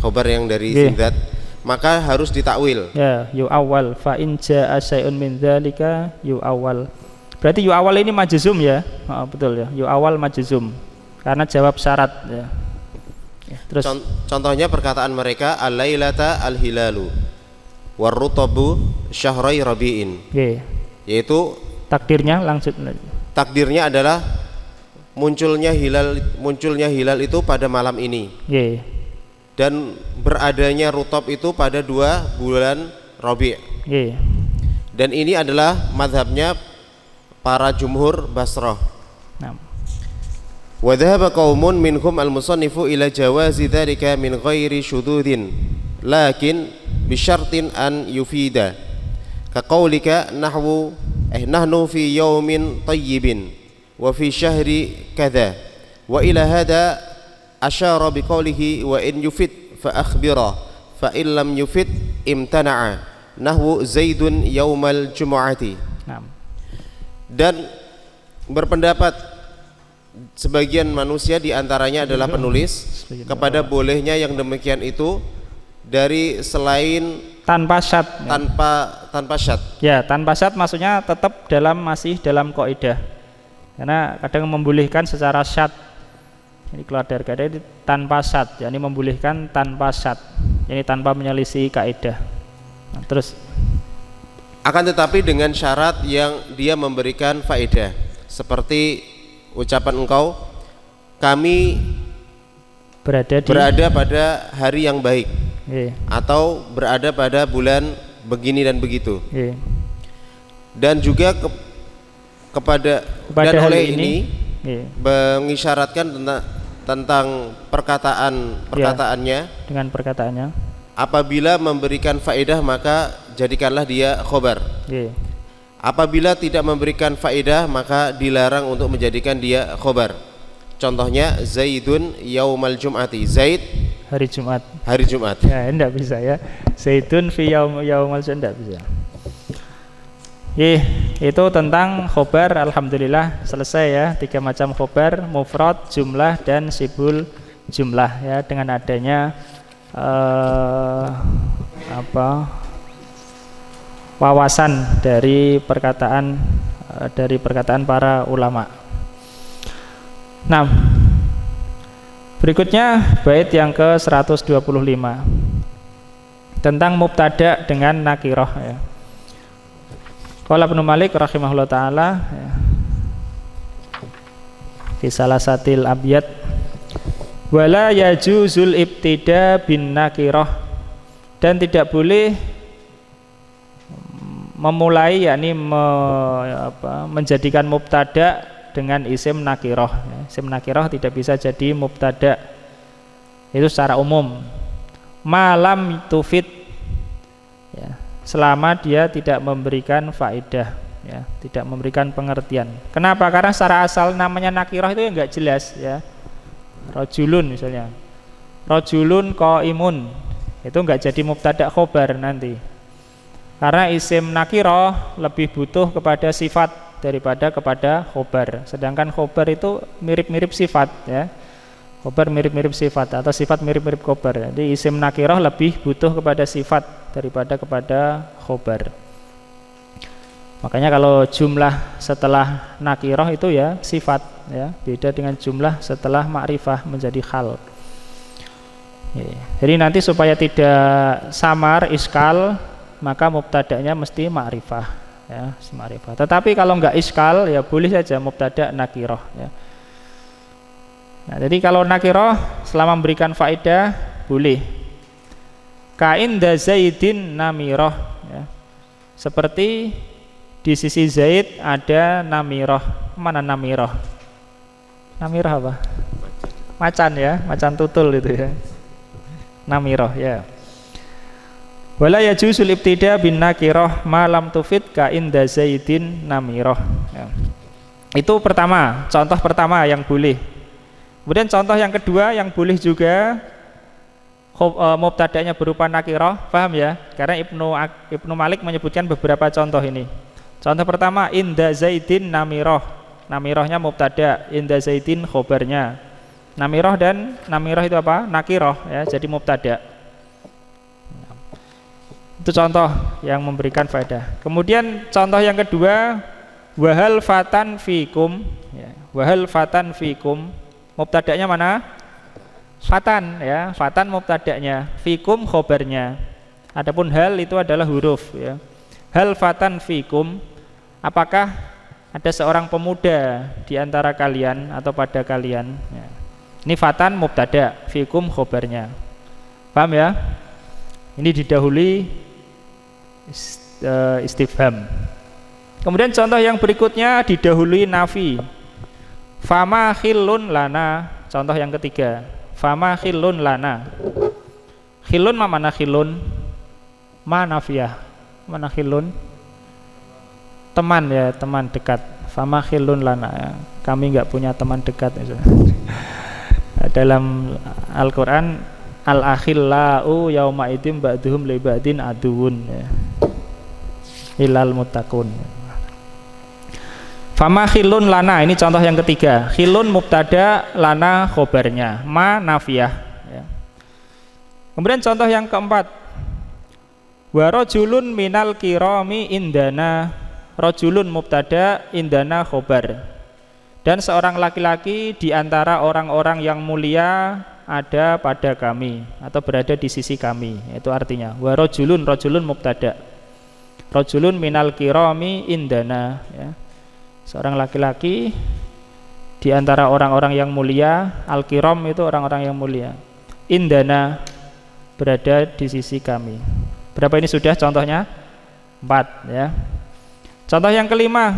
khobar yang dari isim dzat, maka harus ditakwil. Ya, yu awal fa in jaa syai'un min dzalika yu awal. Berarti yu awal ini majzum ya. Betul ya. Yu awal majzum. Karena jawab syarat ya. Terus contohnya perkataan mereka al-lailata al-hilalu warrutabu syahrai rabi'in. Yaitu takdirnya adalah munculnya hilal itu pada malam ini. Dan beradanya rutab itu pada 2 bulan Rabi'. Dan ini adalah madhabnya para jumhur Basrah. Wa dhahaba qaumun minhum al-musannifu ila jawazi dzalika min ghairi syudzudin lakin bi syartin an yufida ka qaulika nahnu fi yaumin tayyibin wa fi syahri kadza wa ila hadha asyara bi qaulihi wa in yufid fa akhbira fa in lam yufid imtana'a nahwu zaidun yaumal jumu'ati. Dan berpendapat sebagian manusia diantaranya adalah penulis kepada bolehnya yang demikian itu dari selain tanpa syad. Tanpa syad. Ya, tanpa syad maksudnya tetap masih dalam kaidah. Karena kadang membolehkan secara syad. Ini keluar dari kaidah tanpa syad, yakni membolehkan tanpa syad. Ini tanpa menyelisih kaidah. Nah, terus akan tetapi dengan syarat yang dia memberikan faedah, seperti ucapan engkau, kami berada pada hari yang baik, atau berada pada bulan begini dan begitu. Dan juga kepada dan oleh ini mengisyaratkan tentang perkataannya dengan perkataannya, apabila memberikan faedah maka jadikanlah dia khobar. Apabila tidak memberikan faedah maka dilarang untuk menjadikan dia khobar. Contohnya Zaidun yaumal jum'ati, Zaid hari Jumat. Ya, enggak bisa ya. Zaidun fi yaumal jum'ati enggak bisa. Itu tentang khobar. Alhamdulillah selesai ya, 3 macam khobar, mufrad, jumlah dan sibul jumlah ya, dengan adanya wawasan dari perkataan para ulama. Nah, berikutnya bait yang ke-125 tentang mubtada dengan nakirah ya. Qala Ibnu Malik rahimahullah taala ya, fi salasatil abyad wala yajuzul ibtida bin nakirah, dan tidak boleh memulai yakni menjadikan mubtada dengan isim nakirah ya. Isim nakirah tidak bisa jadi mubtada, itu secara umum. Malam tufid ya, selama dia tidak memberikan faedah ya, tidak memberikan pengertian. Kenapa? Karena secara asal namanya nakirah itu enggak jelas ya. Rajulun misalnya, rajulun qaimun, itu enggak jadi mubtada khobar nanti. Karena isim nakirah lebih butuh kepada sifat daripada kepada khobar. Sedangkan khobar itu mirip-mirip sifat ya. Khobar mirip-mirip sifat atau sifat mirip-mirip khobar. Jadi isim nakirah lebih butuh kepada sifat daripada kepada khobar. Makanya kalau jumlah setelah nakirah itu ya sifat ya, beda dengan jumlah setelah ma'rifah menjadi hal. Jadi nanti supaya tidak samar iskal, maka mubtada'nya mesti ma'rifah ya, ma'rifah. Tetapi kalau enggak iskal ya boleh saja mubtada' nakirah ya. Nah, jadi kalau nakirah selama memberikan faedah boleh. Ka'inda Zaidin namirah ya. Seperti di sisi Zaid ada namirah. Mana namirah? Namirah apa? Macan ya, macan tutul itu ya. Namirah ya. Wala yajusul ibtida bin nakirah ma lam tufid ka inda Zaidin namirah ya. Itu pertama, contoh pertama yang boleh. Kemudian contoh yang kedua yang boleh juga mubtada'nya berupa nakirah, paham ya? Karena Ibnu Malik menyebutkan beberapa contoh ini. Contoh pertama, inda zaidin namirah. Namirahnya mubtada, inda zaidin khobarnya. Namirah dan namirah itu apa? Nakirah ya, jadi mubtada. Itu contoh yang memberikan faedah. Kemudian contoh yang kedua, wahal fatan fikum ya. Wahal fatan fikum, mubtada'nya mana? Fatan ya, fatan mubtada'nya, fikum khobarnya. Adapun hal itu adalah huruf ya. Hal fatan fikum, apakah ada seorang pemuda di antara kalian atau pada kalian ya. Ini fatan mubtada, fikum khobarnya. Paham ya? Ini didahului istifham. Kemudian contoh yang berikutnya didahului nafi. Fama khillun lana. Contoh yang ketiga, fama khillun lana. Khillun mana khillun? Manafiyah. Mana khillun? Teman ya, teman dekat. Fama khillun lana ya. Kami enggak punya teman dekat ya. Dalam Al-Qur'an al-akhillau yauma idzin ba'duhum li ba'din aduun ya. Ilal muttaqun. Fama khilun lana, ini contoh yang ketiga. Khilun mubtada, lana khobarnya, ma nafiyah ya. Kemudian contoh yang keempat, wa rajulun minal kirami indana. Rajulun mubtada, indana khobar. Dan seorang laki-laki di antara orang-orang yang mulia ada pada kami atau berada di sisi kami. Itu artinya wa rajulun, rajulun mubtada, rajulun minal kirami indana ya. Seorang laki-laki di antara orang-orang yang mulia. Al-kiram itu orang-orang yang mulia. Indana, berada di sisi kami. Berapa ini sudah contohnya? 4 ya. Contoh yang kelima,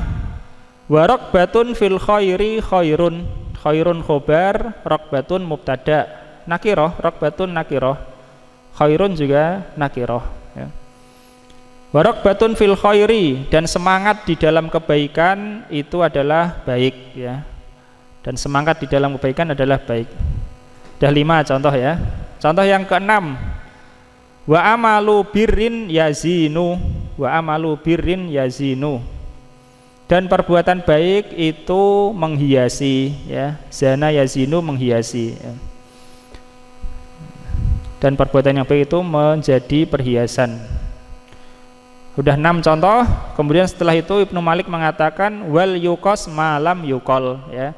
wa raqbatun fil khairi khairun. Khairun khobar, raqbatun mubtada, nakirah, raqbatun nakirah, khairun juga nakirah ya. Wa raqbatun fil khairi, dan semangat di dalam kebaikan itu adalah baik ya. Dan semangat di dalam kebaikan adalah baik. Sudah 5 contoh ya. Contoh yang keenam, wa amalu birrin yazinu. Wa amalu birrin yazinu, dan perbuatan baik itu menghiasi ya. Zana yazinu, menghiasi ya. Dan perbuatan yang baik itu menjadi perhiasan. Sudah 6 contoh. Kemudian setelah itu Ibnu Malik mengatakan wal yuqas malam yuqol ya.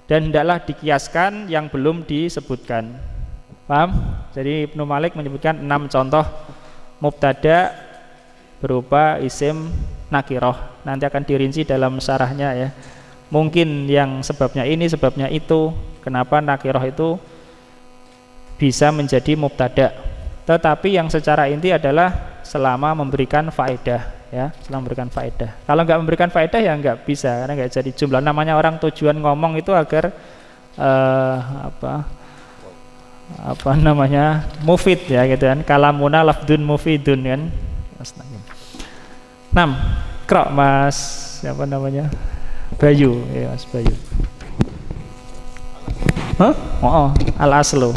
Dan hendaklah dikiaskan yang belum disebutkan. Paham? Jadi Ibnu Malik menyebutkan 6 contoh mubtada berupa isim nakirah. Nanti akan dirinci dalam syarahnya ya. Mungkin yang sebabnya ini, sebabnya itu, kenapa nakirah itu bisa menjadi mubtada. Tetapi yang secara inti adalah selama memberikan faedah ya, selama memberikan faedah. Kalau nggak memberikan faedah ya nggak bisa, karena nggak jadi jumlah. Namanya orang tujuan ngomong itu agar apa namanya, mufid ya gitu kan. Kalamuna lafdun mufidun kan. 6. Krok Mas siapa namanya? Bayu ya, Mas Bayu. Hah? Oh, al-aslu.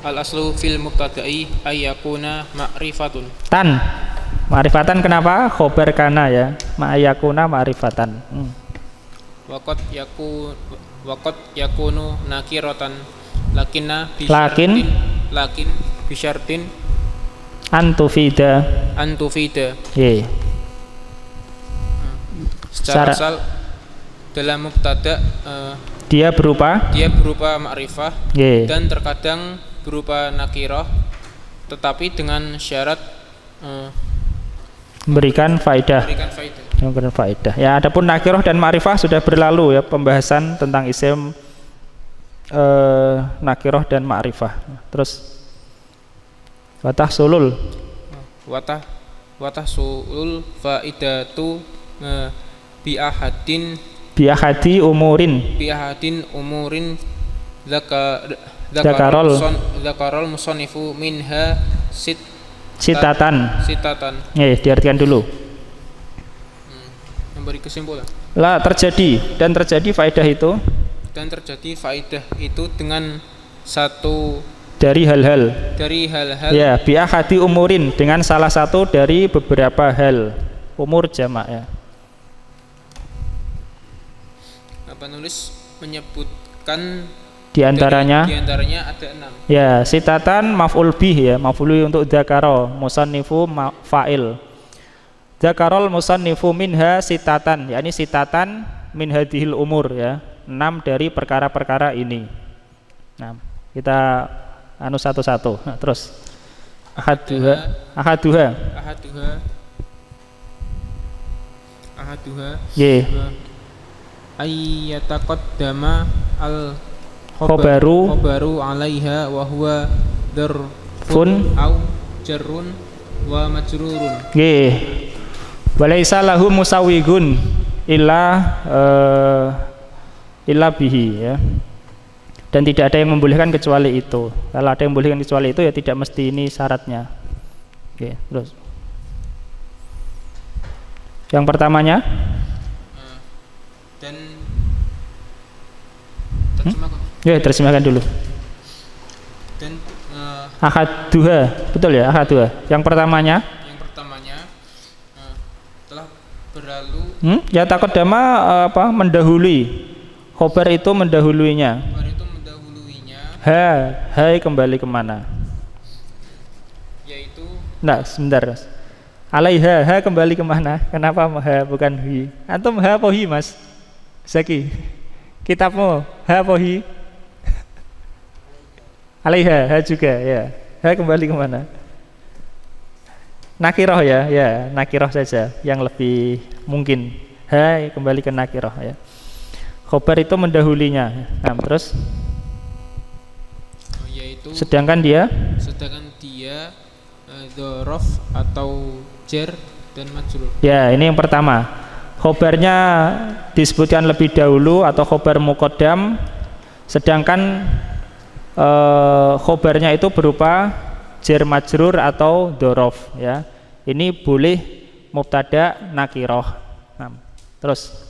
Al-aslu fil mubtada'i ayyakuna ma'rifatun. Tan. Ma'rifatan kenapa? Khobar kana ya. Ma'ayyakuna ma'rifatan. Waqad yakunu nakiratan lakinna lakin bisyartin antufida. Ye. Secara asal dalam mubtada dia berupa ma'rifah ye. Dan terkadang berupa nakirah, tetapi dengan syarat memberikan faedah. Memberikan faedah. Ya, adapun nakirah dan ma'rifah sudah berlalu ya, pembahasan tentang isim nakirah dan ma'rifah. Terus watah sulul faidatu biahadi umurin zakarol musonifu minha sitatan. Diartikan dulu. Memberi kesimpulan. Terjadi faedah itu dengan satu dari hal-hal. dari hal-hal Ya, bi ahadi umurin, dengan salah satu dari beberapa hal. Umur jamak ya. penulis menyebutkan Di antaranya di antaranya ada 6. ya, sitatan maf'ul bih ya, maf'ul bih untuk dzakara, musannifu fa'il. Dzakarol musannifu minha sitatan, yakni sitatan min hadhil umur ya, 6 dari perkara-perkara ini. Nah, kita anu satu-satu. Nah, terus ahaduha ye ayyataqaddama al khobaru 'alaiha wa huwa dzarfun au jarrun wa majrurun. ye walaisa lahu musawigun illa bihi ya, dan tidak ada yang membolehkan kecuali itu. Kalau ada yang membolehkan kecuali itu ya tidak mesti ini syaratnya. Oke, terus yang pertamanya Dan terjemahkan. ya, terjemahkan dulu. Dan Ahaduha, betul ya, ahaduha. Yang pertamanya telah berlalu ya taqaddama apa, mendahului. Khobar itu mendahuluinya. Hai kembali kemana? Yaitu Nah, sebentar Mas. Alaiha, ha kembali kemana? Kenapa ha bukan hi? Antum ha apa hi Mas? Zaki, kitabmu ha apa hi? Alaiha, ha juga ya. Ha kembali kemana? Nakiroh ya, ya nakiroh saja yang lebih mungkin. Ha kembali ke nakiroh ya. Khobar itu mendahulinya. Nah, terus yaitu sedangkan dia dzaraf atau jar dan majrur. Ya, ini yang pertama. Khobarnya disebutkan lebih dahulu atau khobar muqaddam, sedangkan khobarnya itu berupa jar majrur atau dzaraf ya. Ini boleh mubtada nakiroh. Nah, terus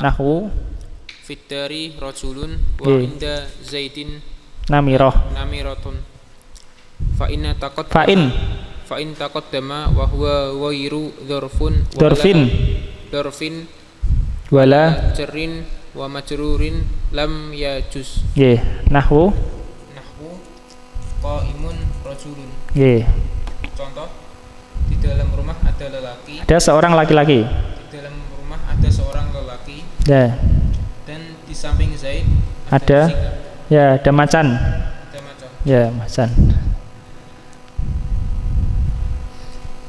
nahwu Fitari rajulun wa inda zaidin namiratun. Fa in taqaddama wa huwa ghairu dzarfin wala jarrin wa majrurin lam yajuz. Nggih, nahwu qaimun rajulun. Nggih. Contoh, di dalam rumah ada lelaki. Ada seorang laki-laki. Di dalam rumah ada seorang lelaki. Ya. Dan di samping Zaid ada singa. Ya, ada macan. Ada macan. Ya, macan.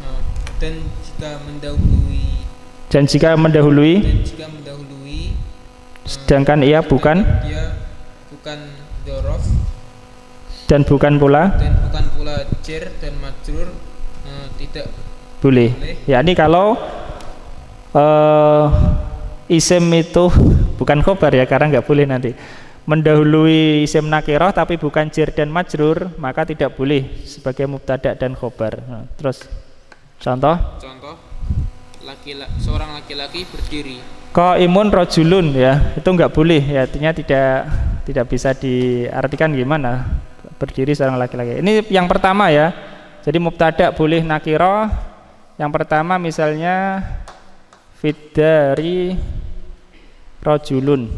Nah, dan jika mendahului sedangkan ia bukan dzaraf dan bukan pula jar dan majrur, tidak boleh. Yakni kalau isim itu bukan khobar ya, karena nggak boleh nanti mendahului isim nakirah tapi bukan jar dan majrur, maka tidak boleh sebagai mubtada dan khobar. Nah, terus contoh seorang laki-laki berdiri. Qaimun rajulun ya, itu nggak boleh ya, artinya tidak bisa diartikan gimana berdiri seorang laki-laki. Ini yang pertama ya. Jadi mubtada boleh nakirah. Yang pertama misalnya fidari rajulun.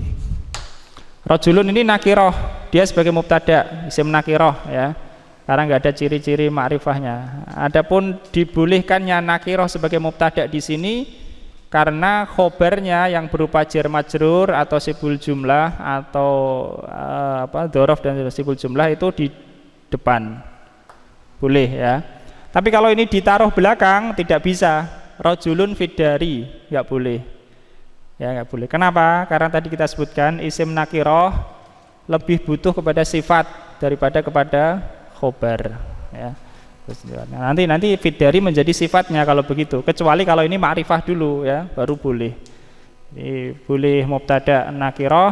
Rajulun ini nakirah, dia sebagai mubtada, isim nakirah ya. Karena nggak ada ciri-ciri ma'rifahnya. Adapun dibolehkannya nakirah sebagai mubtada di sini karena khobarnya yang berupa jar majrur atau sibul jumlah atau dzaraf dan sibul jumlah itu di depan. Boleh ya. Tapi kalau ini ditaruh belakang tidak bisa. Rajulun fidari, nggak boleh. Ya, nggak boleh. Kenapa? Karena tadi kita sebutkan isim nakirah lebih butuh kepada sifat daripada kepada khobar ya. Nah, nanti fidari menjadi sifatnya kalau begitu, kecuali kalau ini ma'rifah dulu ya, baru boleh. Ini boleh mubtada nakirah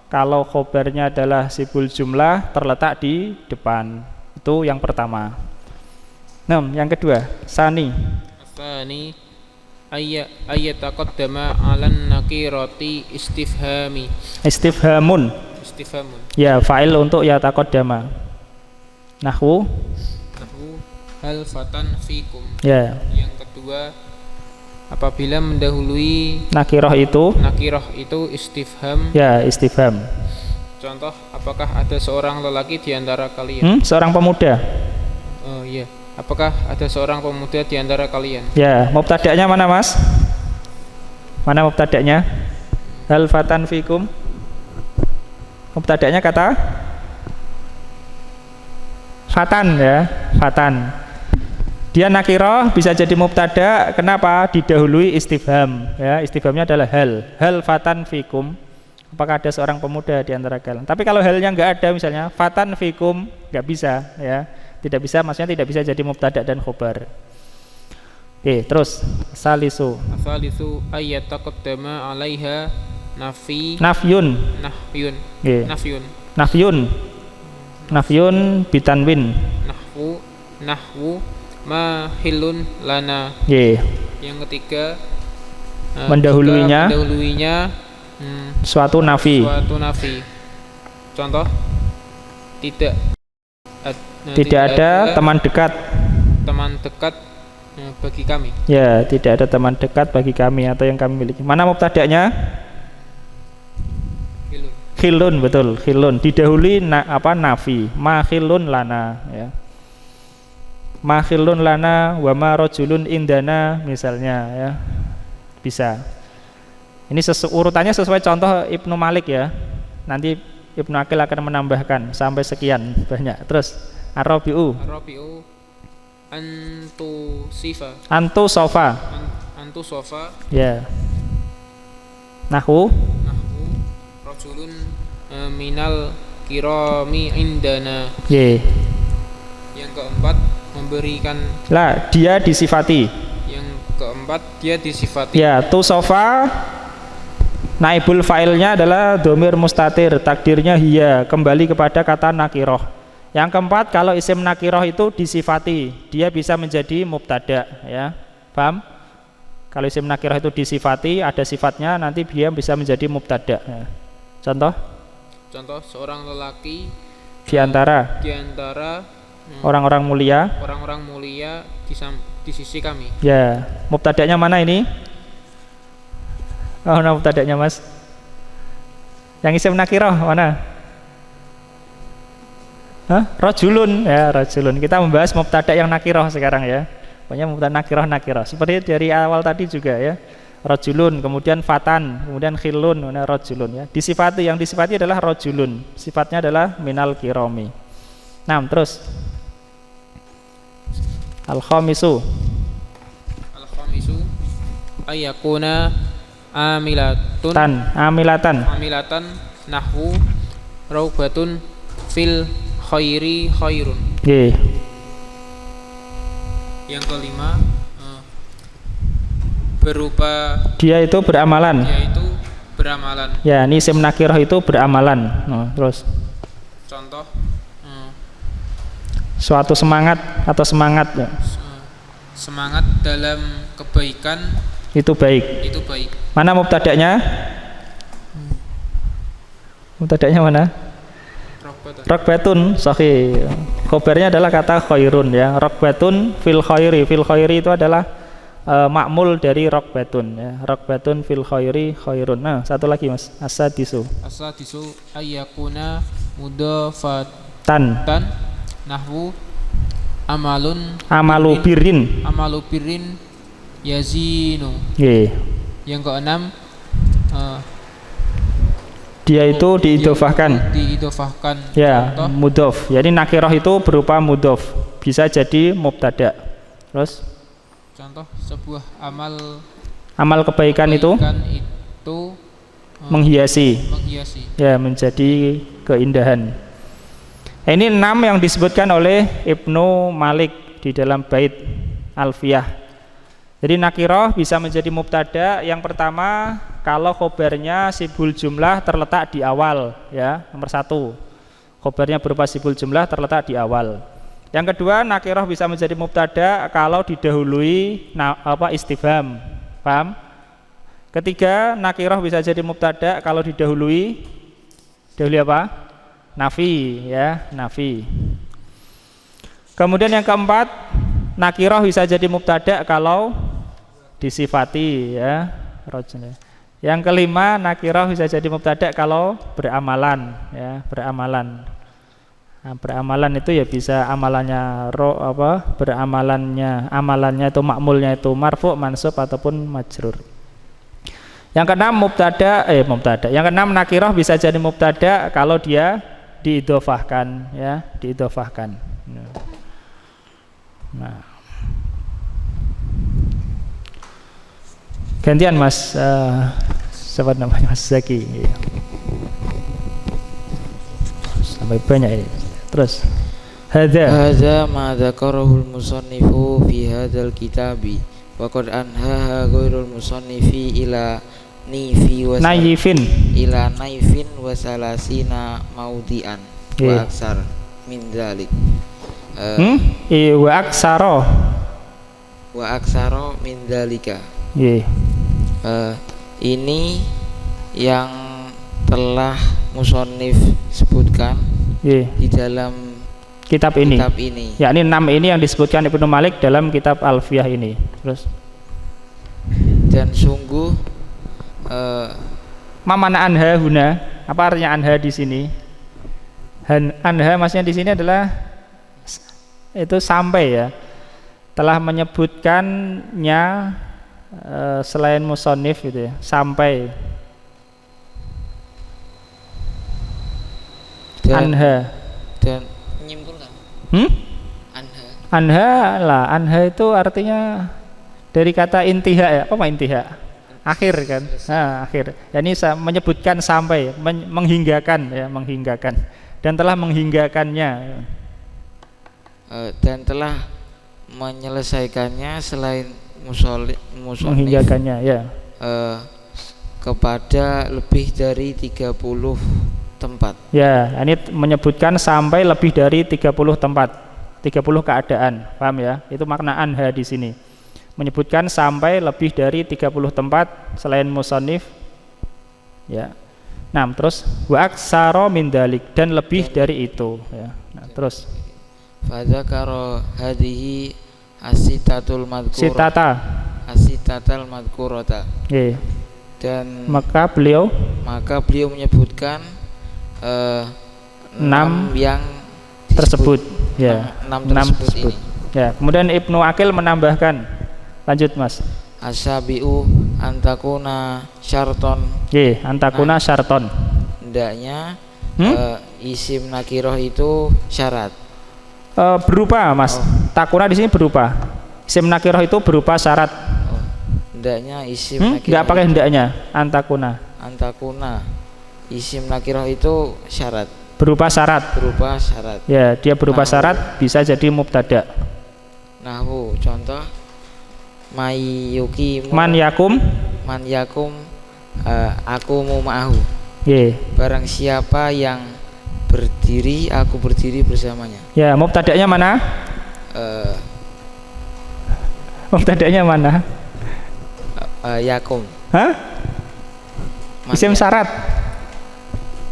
kalau khobarnya adalah sibul jumlah terletak di depan. Itu yang pertama. Nah, yang kedua, sani ayataqaddama 'alan nakirati istifhami. Istifhamun. Istifhamun. Ya, fa'il untuk yataqaddama. Nahwu hal fatan fikum. ya. Yang kedua, apabila mendahului Nakirah itu istifham. ya, istifham. Contoh, apakah ada seorang lelaki di antara kalian? Seorang pemuda. Oh iya. Apakah ada seorang pemuda di antara kalian? Ya, mubtada'nya mana, Mas? Mana mubtada'nya? Hal fatan fikum. Mubtada'nya kata fatan ya, fatan. Dia nakirah bisa jadi mubtada. Kenapa? Didahului istifham ya. Istifhamnya adalah hal. Hal fatan fikum. Apakah ada seorang pemuda di antara kalian? Tapi kalau halnya nggak ada, misalnya fatan fikum, nggak bisa ya. Tidak bisa, maksudnya tidak bisa jadi mubtada dan khobar. Oke, terus salisu Ayataqaddama 'alaiha nafyun. Nafyun bitanwin. Nahwu mahilun lana. Yang ketiga, mendahuluinya suatu nafi. Contoh, tidak ada teman dekat bagi kami. Ya, tidak ada teman dekat bagi kami atau yang kami miliki. Mana mubtada'nya? Khilun, betul, khilun. Didahului nafi. Ma khilun lana ya. Ma khilun lana wa ma rajulun indana misalnya ya. Bisa. Ini urutannya sesuai contoh Ibnu Malik ya. Nanti Ibnu Aqil akan menambahkan sampai sekian banyak. Terus Ar-Rabi'u Antu sofa ya. Nahwu rajulun minal kirami indana. Yang keempat, memberikan dia disifati. Ya, tu sofa naibul fa'ilnya adalah domir mustatir, takdirnya hiya, kembali kepada kata nakiroh. Yang keempat, kalau isim nakiroh itu disifati, dia bisa menjadi mubtada ya. Paham? Kalau isim nakiroh itu disifati, ada sifatnya, nanti dia bisa menjadi mubtada ya. Contoh, seorang lelaki di antara orang-orang mulia di sisi kami. Ya, mubtada'nya mana ini? Oh, mubtada'nya Mas. Yang isim nakirah mana? Rajulun ya, rajulun. Kita membahas mubtada' yang nakirah sekarang ya. Pokoknya mubtada' nakirah. Seperti dari awal tadi juga ya. Rajulun, kemudian fatan, kemudian khilun, kemudian rajulun ya. Disifati, yang disifati adalah rajulun. Sifatnya adalah minal kirami. Nah, terus al-khamisu ayakuna amilatan nahwu raubatun fil khairi khairun. Yang kelima, berupa dia itu beramalan. Ya, ini isim nakirah itu beramalan. Terus contoh, suatu semangat atau semangat ya. Semangat dalam kebaikan itu baik. Mana mubtada'nya? Mubtada'nya mana? Rokbatun, sahih. Khobarnya adalah kata khairun ya. Rokbatun fil khairi. Fil khairi itu adalah makmul dari rokbatun ya. Rokbatun fil khairi khairun. Nah, satu lagi Mas. Asadisu ayyakuna mudafatan nahwu amalu birrin yazinu. Yang keenam, dia itu diidofahkan ya, mudhof. Jadi nakirah itu berupa mudhof, bisa jadi mubtada. Terus contoh, sebuah amal kebaikan itu menghiasi ya, menjadi keindahan. Ini 6 yang disebutkan oleh Ibnu Malik di dalam bait Alfiyah. Jadi nakirah bisa menjadi mubtada. Yang pertama, kalau khobarnya sibul jumlah terletak di awal ya, nomor 1. Khobarnya berupa sibul jumlah terletak di awal. Yang kedua, nakirah bisa menjadi mubtada kalau didahului istifham Paham? Ketiga, nakirah bisa jadi mubtada kalau didahului apa? Nafi, ya, nafi. Kemudian yang keempat, nakirah bisa jadi mubtada kalau disifati, ya. Yang kelima, nakirah bisa jadi mubtada kalau beramalan, ya, beramalan. Nah, beramalan itu ya bisa amalannya amalannya itu makmulnya itu marfu, mansub ataupun majrur. Yang keenam Yang keenam nakirah bisa jadi mubtada kalau dia diidhofahkan, ya, diidhofahkan. Nah. Gantian Mas siapa namanya, Mas Zaki. Sampai banyak ini. Terus hadza ma dzakarahul musannifu fi hadzal kitabi wa qad anhaha ghairul musannifi ila naifin wa salasina maudian wa aksar min dzalik. Wa aksara min dzalika. Ini yang telah musannif sebutkan di dalam kitab ini. Yakni 6 ini yang disebutkan Ibnu Malik dalam kitab Alfiyah ini. Terus dan sungguh mamana anha huna, apa artinya anha di sini? Anha maksudnya di sini adalah itu sampai, ya. Telah menyebutkannya selain musannif gitu, ya, sampai anha dan menyimpulkan. Anha itu artinya dari kata intiha, ya. Apa intiha? Akhir kan? Nah, akhir. Yani menyebutkan sampai, menghinggakan, ya, menghinggakan. Dan telah menghinggakannya. Dan telah menyelesaikannya selain musannif menghinggakannya, ya. Kepada lebih dari 30 tempat. Ya, ini menyebutkan sampai lebih dari 30 tempat, 30 keadaan, paham ya? Itu makna anha di sini. Menyebutkan sampai lebih dari 30 tempat selain musannif, ya. Nah, terus wa aksara min dalik, dan lebih dari itu, ya. Nah, terus fadzakara hadhihi asitatul madhkurah. Asitatal madhkurata. Dan maka beliau menyebutkan 6 yang tersebut, ya. 6 tersebut. Ya, kemudian Ibnu Aqil menambahkan, lanjut Mas. Asabiu antakuna syarton. Antakuna syarton. Hendaknya isim nakirah itu syarat. Berupa, Mas. Takuna di sini berupa. Isim nakirah itu berupa syarat. Hendaknya isim nakirah. Enggak pakai hendaknya, antakuna. Antakuna. Isim nakirah itu syarat. Berupa syarat. Berupa syarat. Ya, dia berupa syarat bisa jadi mubtada. Nahwu contoh mayyukimu man yakum akumu ma'ahu. Barang siapa yang berdiri, aku berdiri bersamanya. Ya, mubtada'nya mana? Mubtada'nya mana? Yakum. Hah? Isim syarat.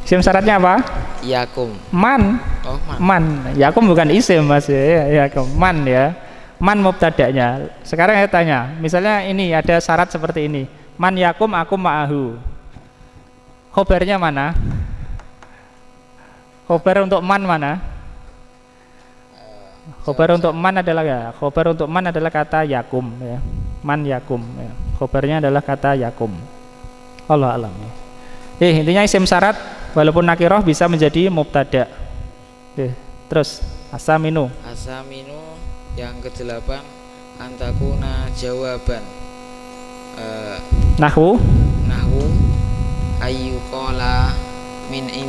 Isim syaratnya apa? Yakum. Man. Oh, man. Yakum bukan isim, Mas, ya. Yakum. Man, ya. Man mubtada'nya. Sekarang saya tanya, misalnya ini ada syarat seperti ini. Man yakum akum ma'ahu. Khobarnya mana? Khobar untuk man mana? Khobar untuk man adalah kata yakum, ya. Man yakum, ya. Khobarnya adalah kata yakum. Allah alam, ya. Intinya isim syarat walaupun nakirah bisa menjadi mubtada. Terus asaminu yang ke-8 antakuna jawaban. Nahwu ayyuqala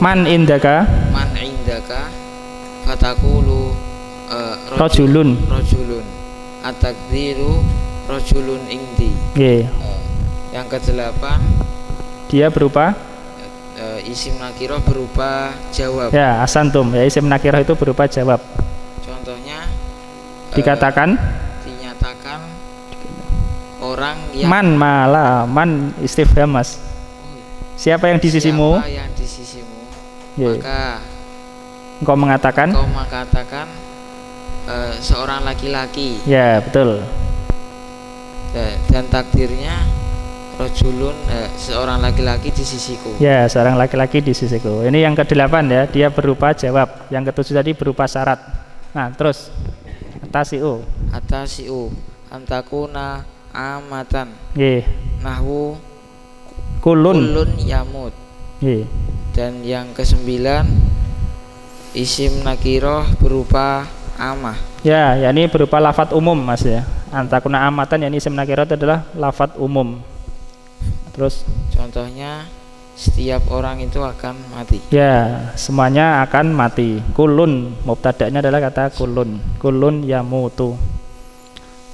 man indaka fatakulu rajulun at-takdiru rajulun indi. Yang ke-8 dia berupa isim nakirah berupa jawab. Ya, asantum, ya, isim nakirah itu berupa jawab. Contohnya dinyatakan orang yang man istifham Mas. Siapa yang di sisimu? Siapa yang di sisimu? Yeah. Maka Engkau mengatakan seorang laki-laki. Ya, betul. Dan takdirnya rojulun, seorang laki-laki di sisiku. Ya, seorang laki-laki di sisiku. Ini yang ke-8 ya, dia berupa jawab. Yang ke-7 tadi berupa syarat. Nah, terus atasiu antakuna amatan. Nggih. Nahwu Kulun yamut. Nggih. Dan yang ke-9 isim nakiroh berupa amah. Ya, ini berupa lafadz umum Mas ya. Antakuna amatan yakni isim nakirah itu adalah lafadz umum. Terus contohnya setiap orang itu akan mati. ya, semuanya akan mati. Kulun, mubtada'nya adalah kata kulun. Kulun yamutu.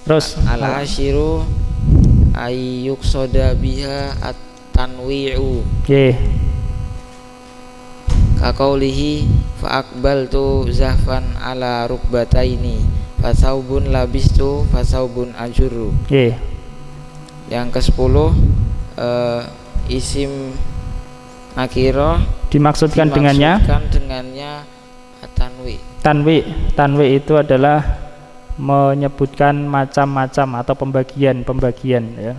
Terus al-asyiru ayyuk soda biha at-tanwi'u. Nggih. Kaqaulihi fa'aqbaltu zahfan ala rukbataini fasaubun labistu fasaubun ajuru. Nggih. Yang ke-10 isim nakirah Dimaksudkan dengannya tanwi itu adalah menyebutkan macam-macam atau pembagian ya.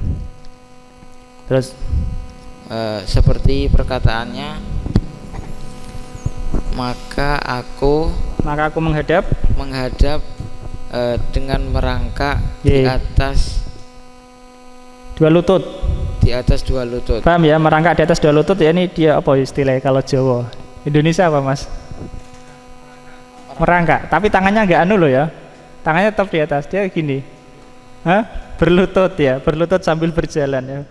Terus seperti perkataannya maka aku menghadap dengan merangkak di atas dua lutut. Paham ya, merangkak di atas dua lutut ya, ini dia apa istilahnya kalau Jawa? Indonesia apa Mas? Merangkak, tapi tangannya enggak anu loh ya. Tangannya tetap di atas, dia gini. Berlutut ya, berlutut sambil berjalan ya.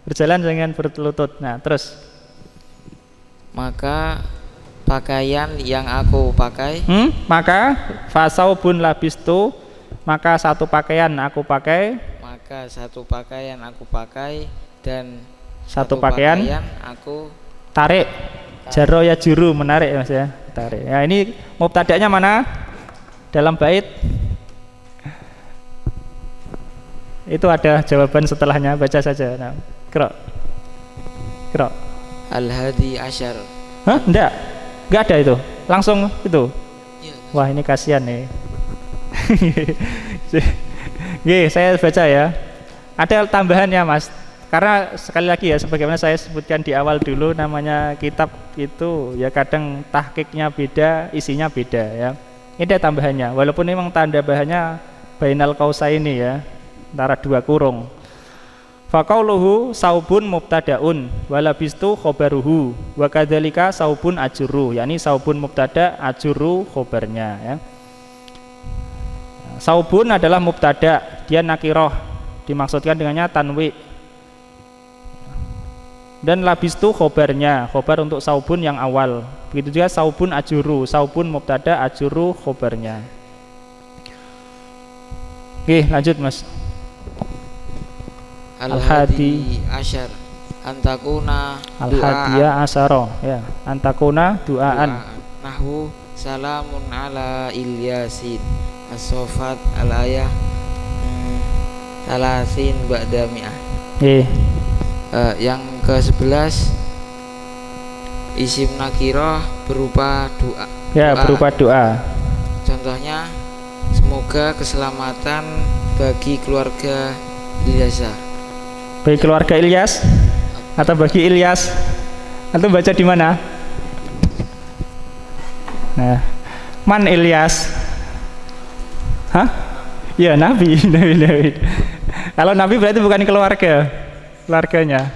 Berjalan dengan berlutut. Nah, terus maka pakaian yang aku pakai, maka fasaubun labistu, maka satu pakaian aku pakai, dan satu pakaian aku tarik. Jaro ya juru, menarik Mas ya, tarik. Ya, ini mubtada'nya mana? Dalam bait itu ada jawaban setelahnya, baca saja. Nah, Qra. Al-hadi asyar. Enggak ada itu. Langsung itu. Wah, ini kasihan nih. Nggih, saya baca ya. Ada tambahannya Mas. Karena sekali lagi ya, sebagaimana saya sebutkan di awal dulu, namanya kitab itu ya kadang tahqiqnya beda, isinya beda ya. Ini ada tambahannya. Walaupun memang tanda bahannya bainal qausaini ya, antara dua kurung. Faqauluhu saubun mubtadaun walabistu khobaruhu wa kadzalika saubun ajuru, yakni saubun mubtada, ajuru khobarnya ya. Saubun adalah mubtada, dia nakirah, dimaksudkan dengannya tanwi. Dan labistu khobarnya, khobar untuk saubun yang awal. Begitu juga saubun ajuru, saubun mubtada, ajuru khobarnya. Oke, lanjut Mas. Al-hadi asyar antakuna al-hadiya asyara ya, antakuna duaan. Nahwu salamun ala Ilyasin as-sofat al-ayah salasin ba'da mi'ah. Yang ke-11 isim nakirah berupa doa. Ya, berupa doa. Contohnya semoga keselamatan bagi keluarga Ilyasa. Bagi keluarga Ilyas atau bagi Ilyas, atau baca di mana? Nah, man Ilyas? Ya Nabi. Kalau Nabi berarti bukan keluarganya.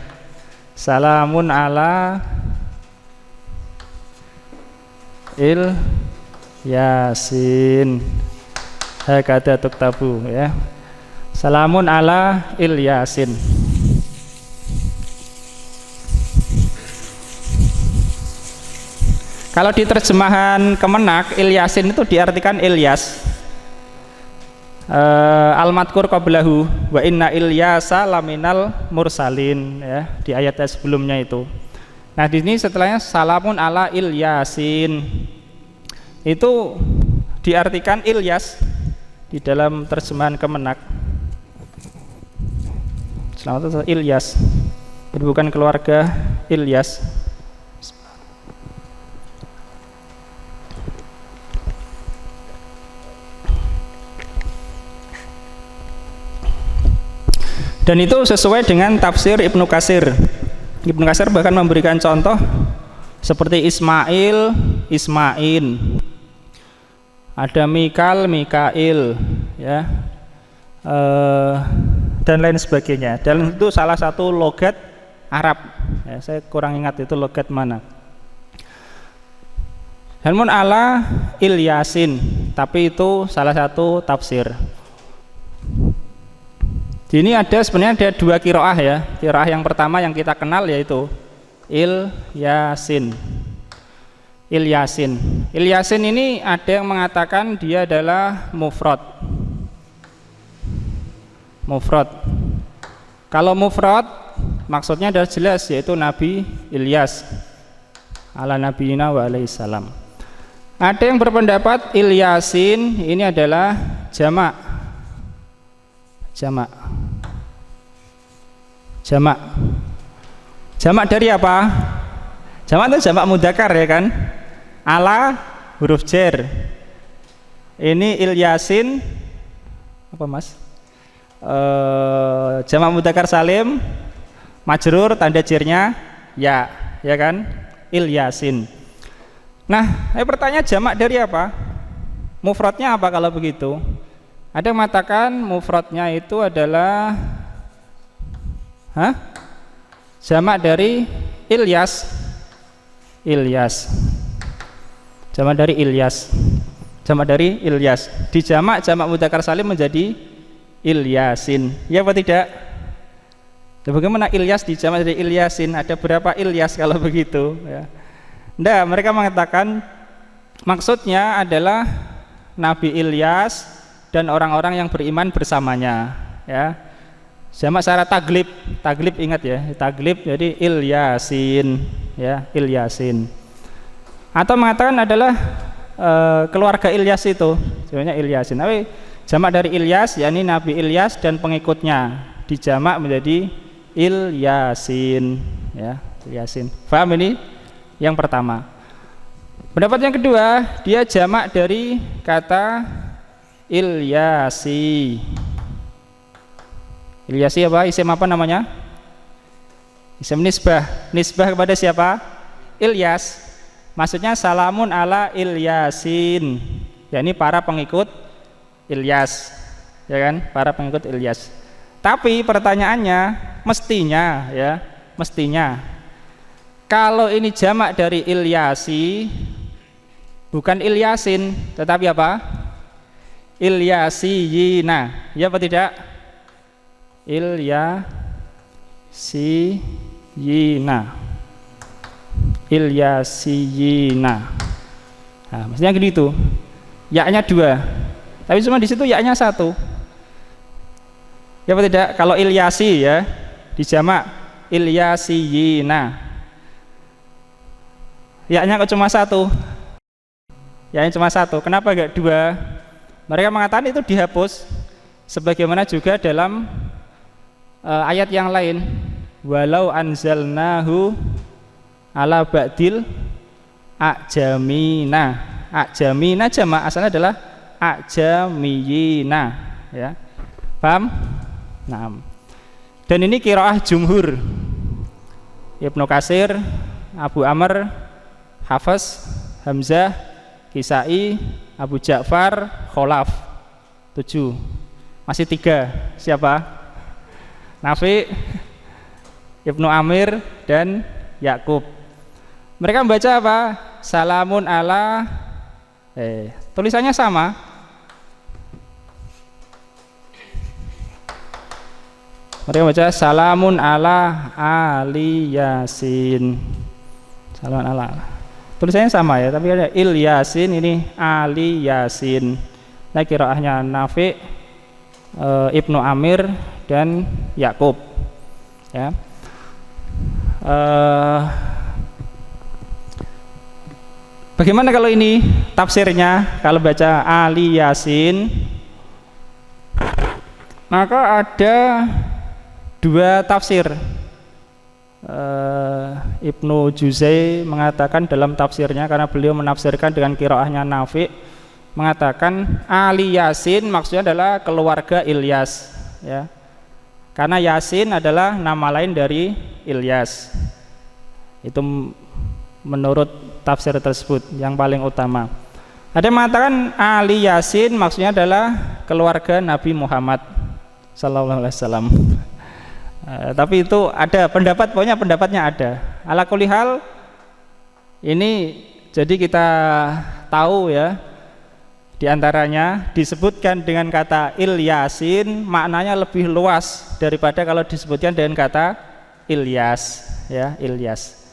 Salamun ala Yasin. Hakata tuktabu ya. Salamun ala Yasin. Kalau di terjemahan Kemenak, Ilyasin itu diartikan Ilyas. Al-madkur qablahu wa inna Ilyasa laminal mursalin ya, di ayat sebelumnya itu. Nah, di sini setelahnya salamun ala Ilyasin. Itu diartikan Ilyas di dalam terjemahan Kemenak. Selamat datang Ilyas. Jadi bukan keluarga Ilyas. Dan itu sesuai dengan tafsir Ibnu Katsir. Ibnu Katsir bahkan memberikan contoh seperti Ismail, Ismain, ada Mikal, Mikail, ya, dan lain sebagainya. Dan itu salah satu logat Arab. Ya, saya kurang ingat itu logat mana. Namun ala Ilyasin, tapi itu salah satu tafsir. Ini sebenarnya ada dua kiroah ya. Kiroah yang pertama yang kita kenal yaitu Ilyasin. Ilyasin. Ilyasin ini ada yang mengatakan dia adalah mufrad. Mufrad. Kalau mufrad maksudnya adalah jelas yaitu Nabi Ilyas ala nabiyina wa alaihi salam. Ada yang berpendapat Ilyasin ini adalah jamak. Jamak. Jamak. Jamak dari apa? Jamak itu jamak mudzakkar ya kan? Ala huruf jar. Ini Ilyasin apa Mas? Jamak mudzakkar salim majrur tanda jarnya ya kan? Ilyasin. Nah, pertanyaan jamak dari apa? Mufradnya apa kalau begitu? Ada yang mengatakan mufradnya itu adalah jamak dari Ilyas. Ilyas. Jamak dari Ilyas. Jamak dari Ilyas. Di jamak mudzakkar salim menjadi Ilyasin. Ya apa tidak? Bagaimana Ilyas di jamak dari Ilyasin? Ada berapa Ilyas kalau begitu? Ya. Nah, mereka mengatakan maksudnya adalah Nabi Ilyas dan orang-orang yang beriman bersamanya. Ya. Jamak secara taglib ingat ya, taglib jadi Ilyasin, ya Ilyasin. Atau mengatakan adalah keluarga Ilyas itu, sebenarnya Ilyasin. Tapi jamak dari Ilyas, yakni Nabi Ilyas dan pengikutnya, dijamak menjadi Ilyasin, ya Ilyasin. Paham ini? Yang pertama. Pendapat yang kedua, dia jamak dari kata Ilyasi. Ilyasi apa? Isim apa namanya? Isim nisbah. Nisbah kepada siapa? Ilyas. Maksudnya salamun ala Ilyasin. Ya ini para pengikut Ilyas. Ya kan? Para pengikut Ilyas. Tapi pertanyaannya mestinya ya, mestinya kalau ini jamak dari Ilyasi bukan Ilyasin, tetapi apa? Ilyasiyina. Ya apa tidak? Ilyasiyina. Ilyasiyina. Nah, maksudnya gitu. Ya-nya dua. Tapi cuma di situ ya-nya satu. Ya apa tidak? Kalau Ilyasi ya dijamak Ilyasiyina. Ya-nya kok cuma satu. Ya-nya cuma satu. Kenapa enggak dua? Mereka mengatakan itu dihapus. Sebagaimana juga dalam ayat yang lain, walau anzalnahu ala ba'dil a'jamina. A'jamina jamak asalnya adalah a'jamiyina, ya. Paham? Nah. Dan ini qiraah jumhur. Ibnu Katsir, Abu Amr, Hafs, Hamzah, Kisai, Abu Ja'far, Kholaf. 7. Masih 3. Siapa? Nafi, Ibnu Amir dan Yakub. Mereka membaca apa? Salamun ala tulisannya sama. Mereka membaca salamun ala Ali Yasin. Salamun ala. Tulisannya sama ya, tapi ada Ilyasin, ini Ali Yasin. Nah, qiraahnya Nafi, Ibnu Amir dan Yakub, ya. Bagaimana kalau ini tafsirnya? Kalau baca Ali Yasin, maka ada dua tafsir. Ibnu Juzai mengatakan dalam tafsirnya, karena beliau menafsirkan dengan qiraahnya Nafi', mengatakan Ali Yasin maksudnya adalah keluarga Ilyas, ya. Karena Yasin adalah nama lain dari Ilyas. Itu menurut tafsir tersebut yang paling utama. Ada yang mengatakan Ali Yasin maksudnya adalah keluarga Nabi Muhammad sallallahu alaihi wasallam. Tapi itu ada pendapat, pokoknya pendapatnya ada. Ala kulli hal, ini jadi kita tahu ya, diantaranya disebutkan dengan kata Ilyasin maknanya lebih luas daripada kalau disebutkan dengan kata Ilyas, ya, Ilyas.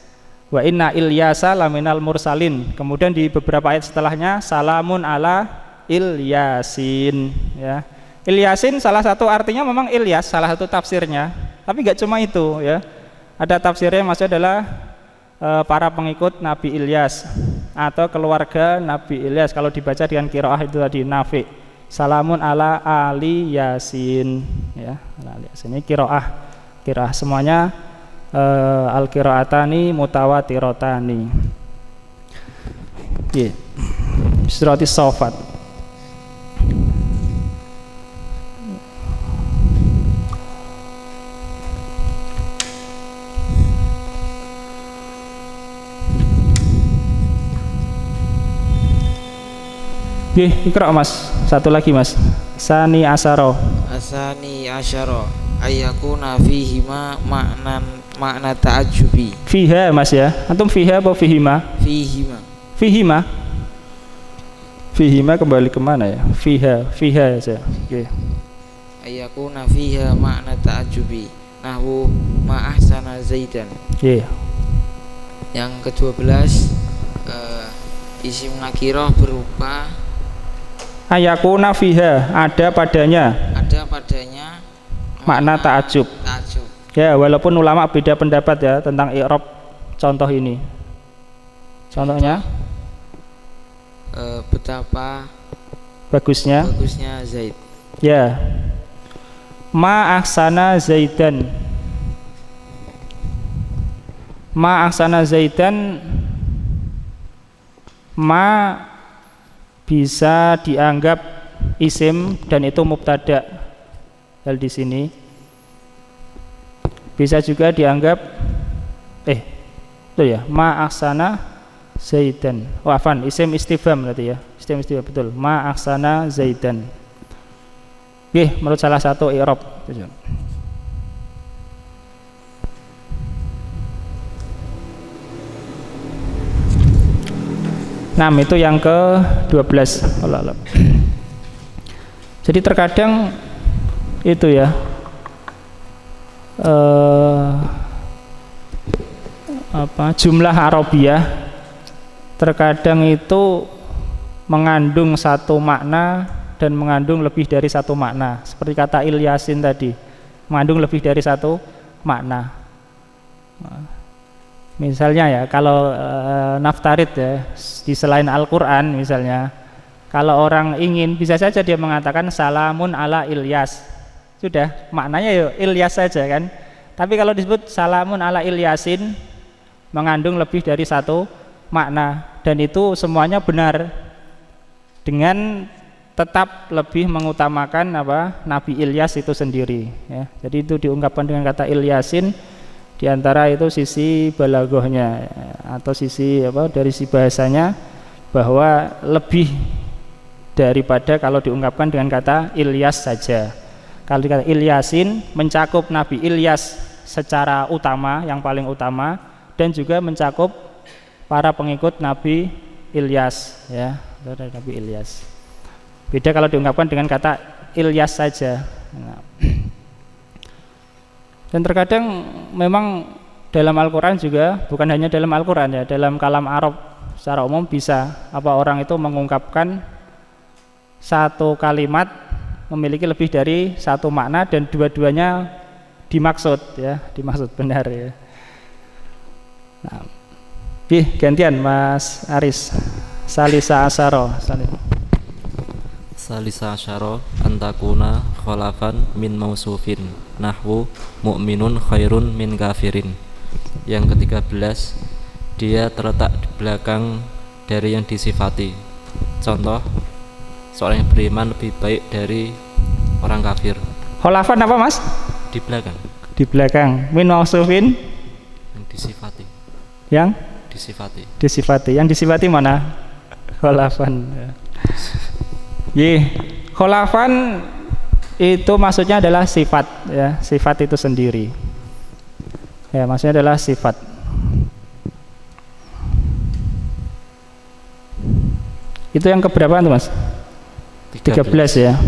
Wa inna Ilyasa laminal mursalin. Kemudian di beberapa ayat setelahnya salamun ala Ilyasin, ya. Ilyasin salah satu artinya memang Ilyas, salah satu tafsirnya. Tapi nggak cuma itu, ya. Ada tafsirnya maksudnya adalah para pengikut Nabi Ilyas atau keluarga Nabi Ilyas. Kalau dibaca dengan qiraah itu tadi Nafi', salamun ala ali Yasin, ya. Ala Yasin ini qiraah semuanya al-qiraatani mutawatirotani. Nggih. Surati Shaffat. Ikra Mas, satu lagi Mas. Sani Asaro. Asani asyara ayakuna fihima makna ta'ajjubi. Fiha Mas ya. Antum fiha apa fihima? Fihima. Fihima. Fihima kembali kemana ya? Fiha saja. Oke. Ayakuna fiha makna ta'ajjubi. Nahwu ma ahsana Zaidan. Iya. Yang ke-12 isim nakirah berupa Ayakuna fiha, ada padanya makna ta'ajub. Ya, walaupun ulama beda pendapat ya tentang i'rab contoh ini. Contohnya betapa bagusnya Zaid. Ya. Ma ahsana Zaidan. Ma ahsana Zaidan, ma bisa dianggap isim dan itu mubtada. Hal di sini bisa juga dianggap itu ya, ma ahsana Zaidan. Oh afan, isim istifham berarti ya. Isim istifham betul. Ma ahsana Zaidan. Oke, menurut salah satu i'rab. Nah, itu yang ke-12. Jadi terkadang itu ya jumlah Arabiah terkadang itu mengandung satu makna dan mengandung lebih dari satu makna. Seperti kata Ilyasin tadi, mengandung lebih dari satu makna. Misalnya ya, kalau naftarid ya, di selain Al-Quran misalnya, kalau orang ingin bisa saja dia mengatakan salamun ala Ilyas, sudah maknanya ya Ilyas saja kan. Tapi kalau disebut salamun ala Ilyasin, mengandung lebih dari satu makna, dan itu semuanya benar, dengan tetap lebih mengutamakan Nabi Ilyas itu sendiri ya. Jadi itu diungkapkan dengan kata Ilyasin. Di antara itu sisi balaghahnya atau sisi dari si bahasanya, bahwa lebih daripada kalau diungkapkan dengan kata Ilyas saja. Kalau dikata Ilyasin mencakup Nabi Ilyas secara utama, yang paling utama, dan juga mencakup para pengikut Nabi Ilyas ya, dari Nabi Ilyas. Beda kalau diungkapkan dengan kata Ilyas saja. Nah. Dan terkadang memang dalam Al-Quran juga, bukan hanya dalam Al-Quran ya, dalam kalam Arab secara umum bisa orang itu mengungkapkan satu kalimat memiliki lebih dari satu makna dan dua-duanya dimaksud ya, dimaksud benar ya. Nah, gantian Mas Aris. Salisa Asaro. Asalisa asyara antakuna kholafan min mausufin nahwu mu'minun khairun min kafirin. Yang ke-13, dia terletak di belakang dari yang disifati. Contoh, seorang yang beriman lebih baik dari orang kafir. Kholafan apa mas? Di belakang. Di belakang. Min mausufin Yang disifati. Yang Disifati. disifati. Yang disifati mana? Kholafan. Kholafan itu maksudnya adalah sifat, ya, sifat itu sendiri. Ya, maksudnya adalah sifat. Itu yang keberapa tuh mas? 13 ya.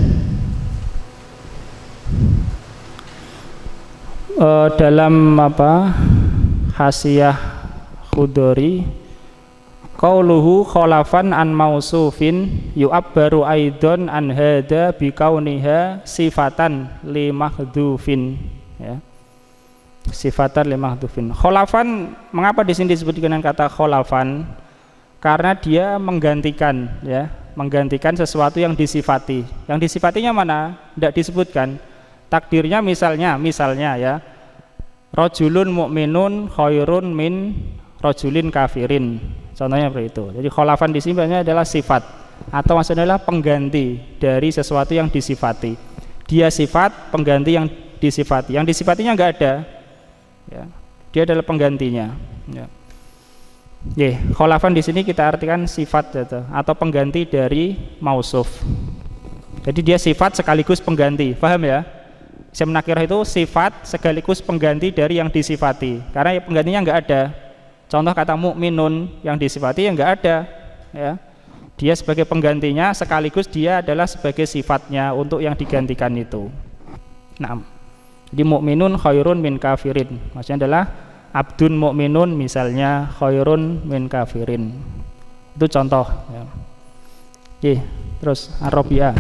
Dalam apa? Hasiyah Khudori, qauluhu kholafan an mausufin yu'abbaru aidon an hada bikauniha sifatan li mahdhufin, ya. Sifatan li mahdhufin. Kholafan, mengapa di sini disebut dengan kata kholafan? Karena dia menggantikan, ya, menggantikan sesuatu yang disifati. Yang disifatinya mana? Tidak disebutkan. Takdirnya misalnya ya, rajulun mu'minun khairun min rajulin kafirin. Contohnya seperti itu. Jadi kholafan di sini adalah sifat atau maksudnya adalah pengganti dari sesuatu yang disifati. Dia sifat, pengganti yang disifati. Yang disifatinya enggak ada. Ya. Dia adalah penggantinya. Ya. Kholafan di sini kita artikan sifat atau pengganti dari mausuf. Jadi dia sifat sekaligus pengganti. Paham ya? Isim nakirah itu sifat sekaligus pengganti dari yang disifati. Karena penggantinya enggak ada. Contoh kata mukminun yang disifati yang enggak ada, ya. Dia sebagai penggantinya sekaligus dia adalah sebagai sifatnya untuk yang digantikan itu. Nah, jadi mukminun khairun min kafirin. Maksudnya adalah abdun mukminun misalnya khairun min kafirin. Itu contoh, ya. Terus Ar-Rabi'ah.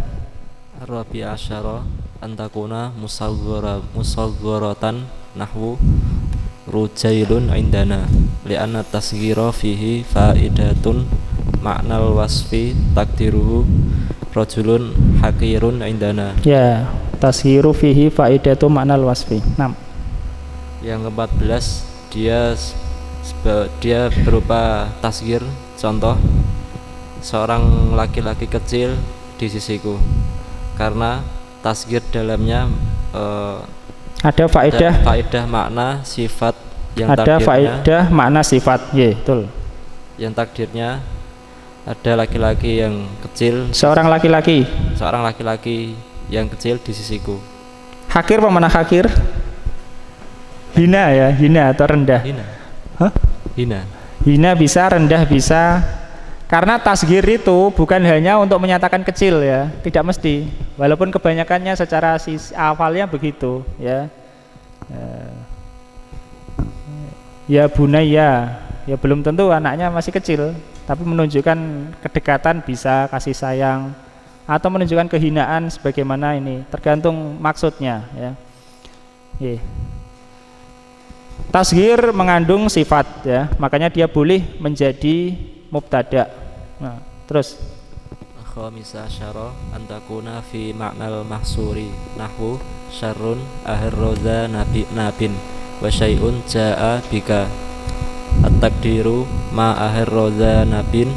Ar-Rabi'ah asyara antakuna musaghgharatan nahwu rujailun indana li'anna tasghira fihi faidatun ma'nal wasfi takdiruhu rajulun hakirun indana. Ya, tasghiru fihi faidatu ma'nal wasfi. 6. Yang ke-14, dia berupa tasghir. Contoh, seorang laki-laki kecil di sisiku. Karena tasghir dalamnya ada faedah makna sifat yang ada takdirnya, faedah makna sifat, betul. Yang takdirnya ada laki-laki yang kecil, seorang laki-laki yang kecil di sisiku. Hakir apa mana hakir? Hina ya, hina atau rendah? Hina. Hah? Hina bisa, rendah bisa. Karena tasghir itu bukan hanya untuk menyatakan kecil ya, tidak mesti. Walaupun kebanyakannya secara awalnya begitu ya. Ya bunaya, ya belum tentu anaknya masih kecil, tapi menunjukkan kedekatan bisa, kasih sayang, atau menunjukkan kehinaan sebagaimana ini, tergantung maksudnya ya. Tasghir mengandung sifat ya, makanya dia boleh menjadi mubtada. Nah, terus Khamisa asyara antakuna fi ma'nal mahsuri nahwu syarrun aharroza nabin wa syai'un ja'a bika at-takdiru ma aharroza nabin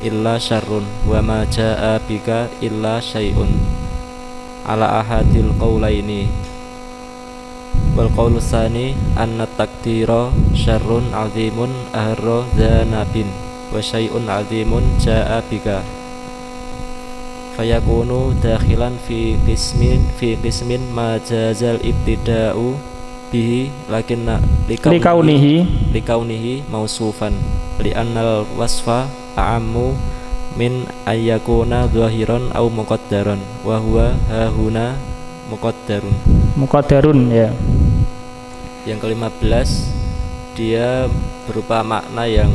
illa syarrun wa ma ja'a bika illa syai'un ala ahadil qawlaini wal qawlu tsani anna takdira syarrun azimun aharroza nabin wa syai'un azimun ja'a bika fayakunu dakhilan fi qismin majazal ibtida'u bihi lakinna likaunihi mausufan li'annal wasfa a'ammu min ayyakuna zahiran au muqaddaran wa huwa hahuna muqaddarun ya. Yang ke-15, dia berupa makna yang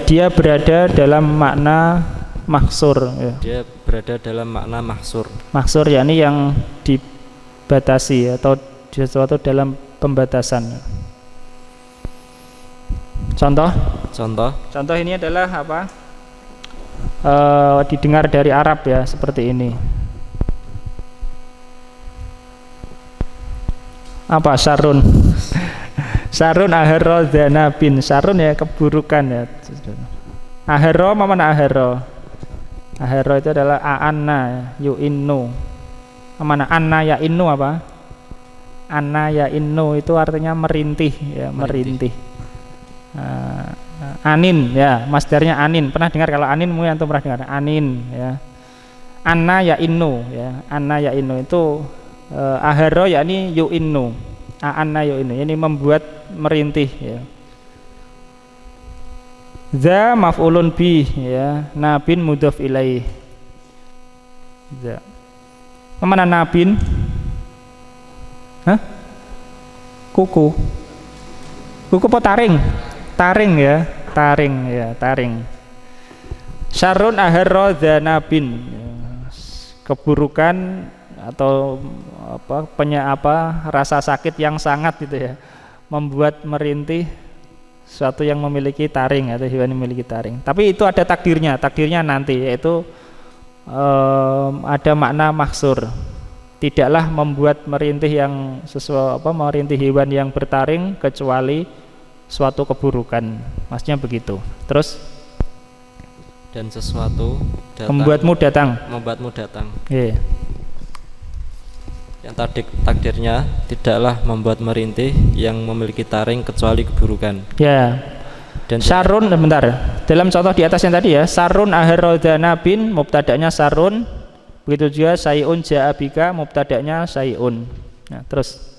dia berada dalam makna mahsur ya. Dia berada dalam makna mahsur. Mahsur yakni yang dibatasi atau sesuatu dalam pembatasan. Contoh ini adalah apa? didengar dari Arab ya, seperti ini. Apa sarun? Sarun ahero zanabin. Sarun ya keburukan ya. Ahero mana ahero? Ahero itu adalah aanna yu'innu. Mana anna ya innu apa? Anna ya innu itu artinya merintih ya, merintih. Anin ya, masdarnya anin. Pernah dengar kalau anin? Mungkin antum pernah dengar. Anin ya. Anna ya innu ya. Anna ya innu itu ahero yakni yu'innu. Anna yu'innu ini membuat merintih ya. Za maf'ulun bi ya, nabin mudhaf ilaih. Za. Mana nabin? Hah? Kuku. Kuku apa taring? Taring ya, taring ya, taring. Syarrun aharra dzanabin. Keburukan atau rasa sakit yang sangat gitu ya. Membuat merintih suatu yang memiliki taring atau hewan yang memiliki taring. Tapi itu ada takdirnya nanti, yaitu ada makna maksur. Tidaklah membuat merintih yang merintih hewan yang bertaring kecuali suatu keburukan. Maksudnya begitu. Terus dan sesuatu datang, membuatmu datang. Yeah. Yang takdirnya tidaklah membuat merintih yang memiliki taring kecuali keburukan. Ya. Dan sarun bentar. Dalam contoh di atas yang tadi ya, sarun aharodanabin mubtada'nya sarun. Begitu juga sayun ja'abika mubtada'nya sayun. Nah, terus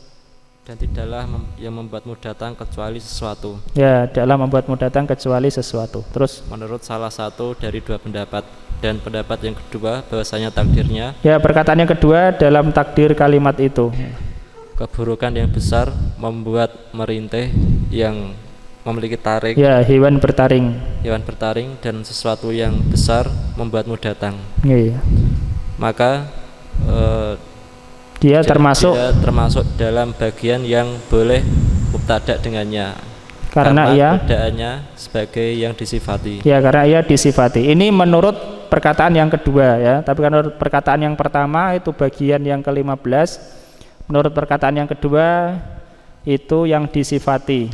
dan tidaklah yang membuatmu datang kecuali sesuatu. Ya, tidaklah membuatmu datang kecuali sesuatu. Terus menurut salah satu dari dua pendapat, dan pendapat yang kedua bahwasanya takdirnya, ya, perkataan yang kedua dalam takdir kalimat itu, keburukan yang besar membuat merintih yang memiliki taring. Ya, hewan bertaring. Hewan bertaring dan sesuatu yang besar membuatmu datang. Iya. Maka dia termasuk dalam bagian yang boleh mubtada dengannya. Karena ia perbedaannya sebagai yang disifati. Ya, karena ia disifati. Ini menurut perkataan yang kedua ya. Tapi kan menurut perkataan yang pertama itu bagian yang ke-15. Menurut perkataan yang kedua itu yang disifati.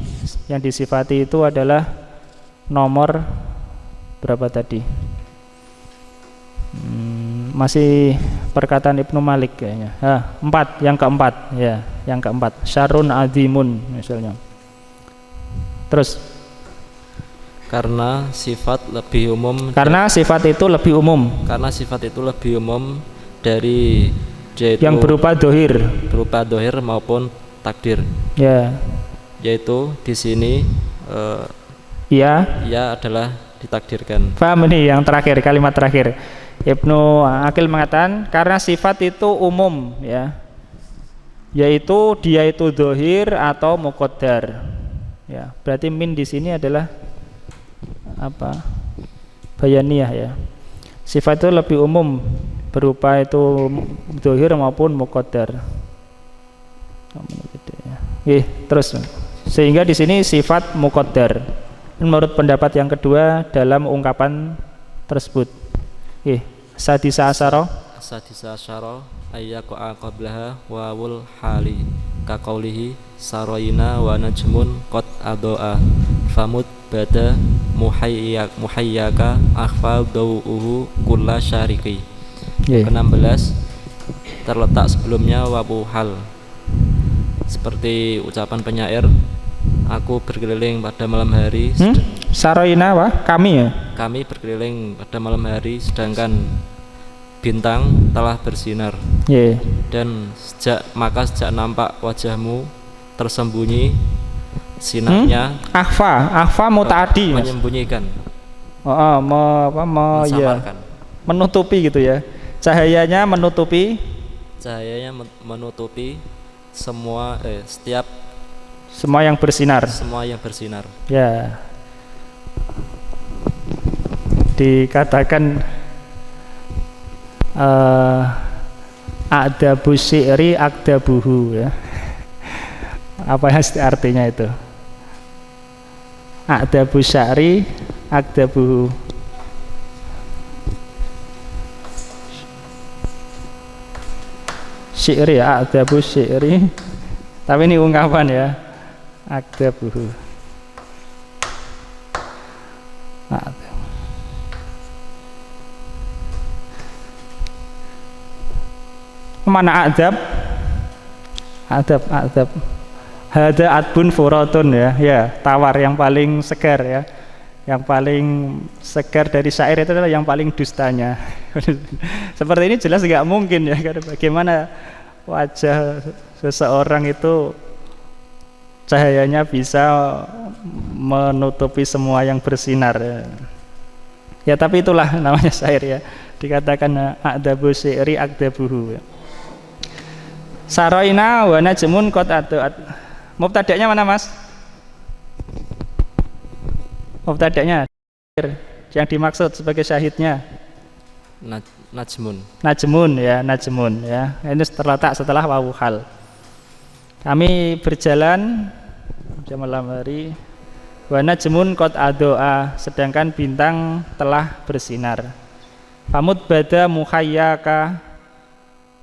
Yang disifati itu adalah nomor berapa tadi? Masih perkataan Ibnu Malik kayaknya. 4, yang keempat ya, yang keempat. Syarrun azimun misalnya. Terus karena sifat lebih umum. Karena sifat itu lebih umum. Karena sifat itu lebih umum dari yang berupa dohir maupun takdir. Ya. Yaitu di sini ia adalah ditakdirkan. Paham ini yang terakhir, kalimat terakhir. Ibnu Aqil mengatakan karena sifat itu umum ya, yaitu dia itu dohir atau muqaddar ya. Berarti min di sini adalah apa? Bayaniyah ya. Sifat itu lebih umum berupa itu dohir maupun muqaddar. Terus sehingga di sini sifat muqaddar menurut pendapat yang kedua dalam ungkapan tersebut. Sadisa asyara ayyaqa qablaha wawul hali ka qaulihi sarayna wa najmun qad adoa famud bada muhayyaka akhfa dawuhu kulla syariki. Ke-16 terletak sebelumnya wawu hal seperti ucapan penyair, aku berkeliling pada malam hari. Sarayna kami berkeliling pada malam hari sedangkan bintang telah bersinar. Dan sejak nampak wajahmu tersembunyi sinarnya. Akhfa mutaaddi menyembunyikan. Mensamarkan. Menutupi gitu ya. Cahayanya menutupi semua semua yang bersinar. Ya. Dikatakan a'dabu syi'ri a'dabuhu ya. Apa artinya itu? A'dabu syi'ri a'dabuhu. syi'ri ya, adabu syi'ri. Tapi ini ungkapan ya. Adabuhu. Mana adab? Adab. Hada adbun furatun ya, tawar yang paling segar ya. Yang paling segar dari syair itu adalah yang paling dustanya. Seperti ini jelas nggak mungkin ya, karena bagaimana wajah seseorang itu cahayanya bisa menutupi semua yang bersinar ya. Tapi itulah namanya syair ya, dikatakan adabu syi'ri akdabuhu ya. Saroina wa najmun qad aduat. Mubtada'nya mana Mas? Mubtada'nya yang dimaksud sebagai syahidnya Najmun ya. Ini terletak setelah wawu hal. Kami berjalan jam malam hari wa najmun qad adoa, sedangkan bintang telah bersinar. Famud bada muhayyaka,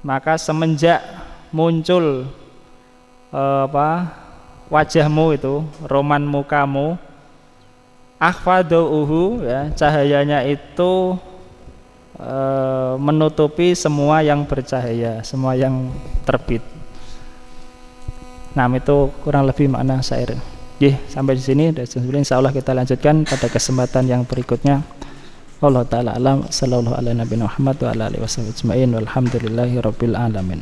maka semenjak muncul wajahmu itu, roman mukamu, akhfaduhu ya, cahayanya itu menutupi semua yang bercahaya, semua yang terbit. Nah, itu kurang lebih makna syair. Sampai di sini dan insyaallah kita lanjutkan pada kesempatan yang berikutnya. Allah taala alam, sallallahu ala nabiyina Muhammad wa ala alihi wasallam ajmain, walhamdulillahi rabbil alamin.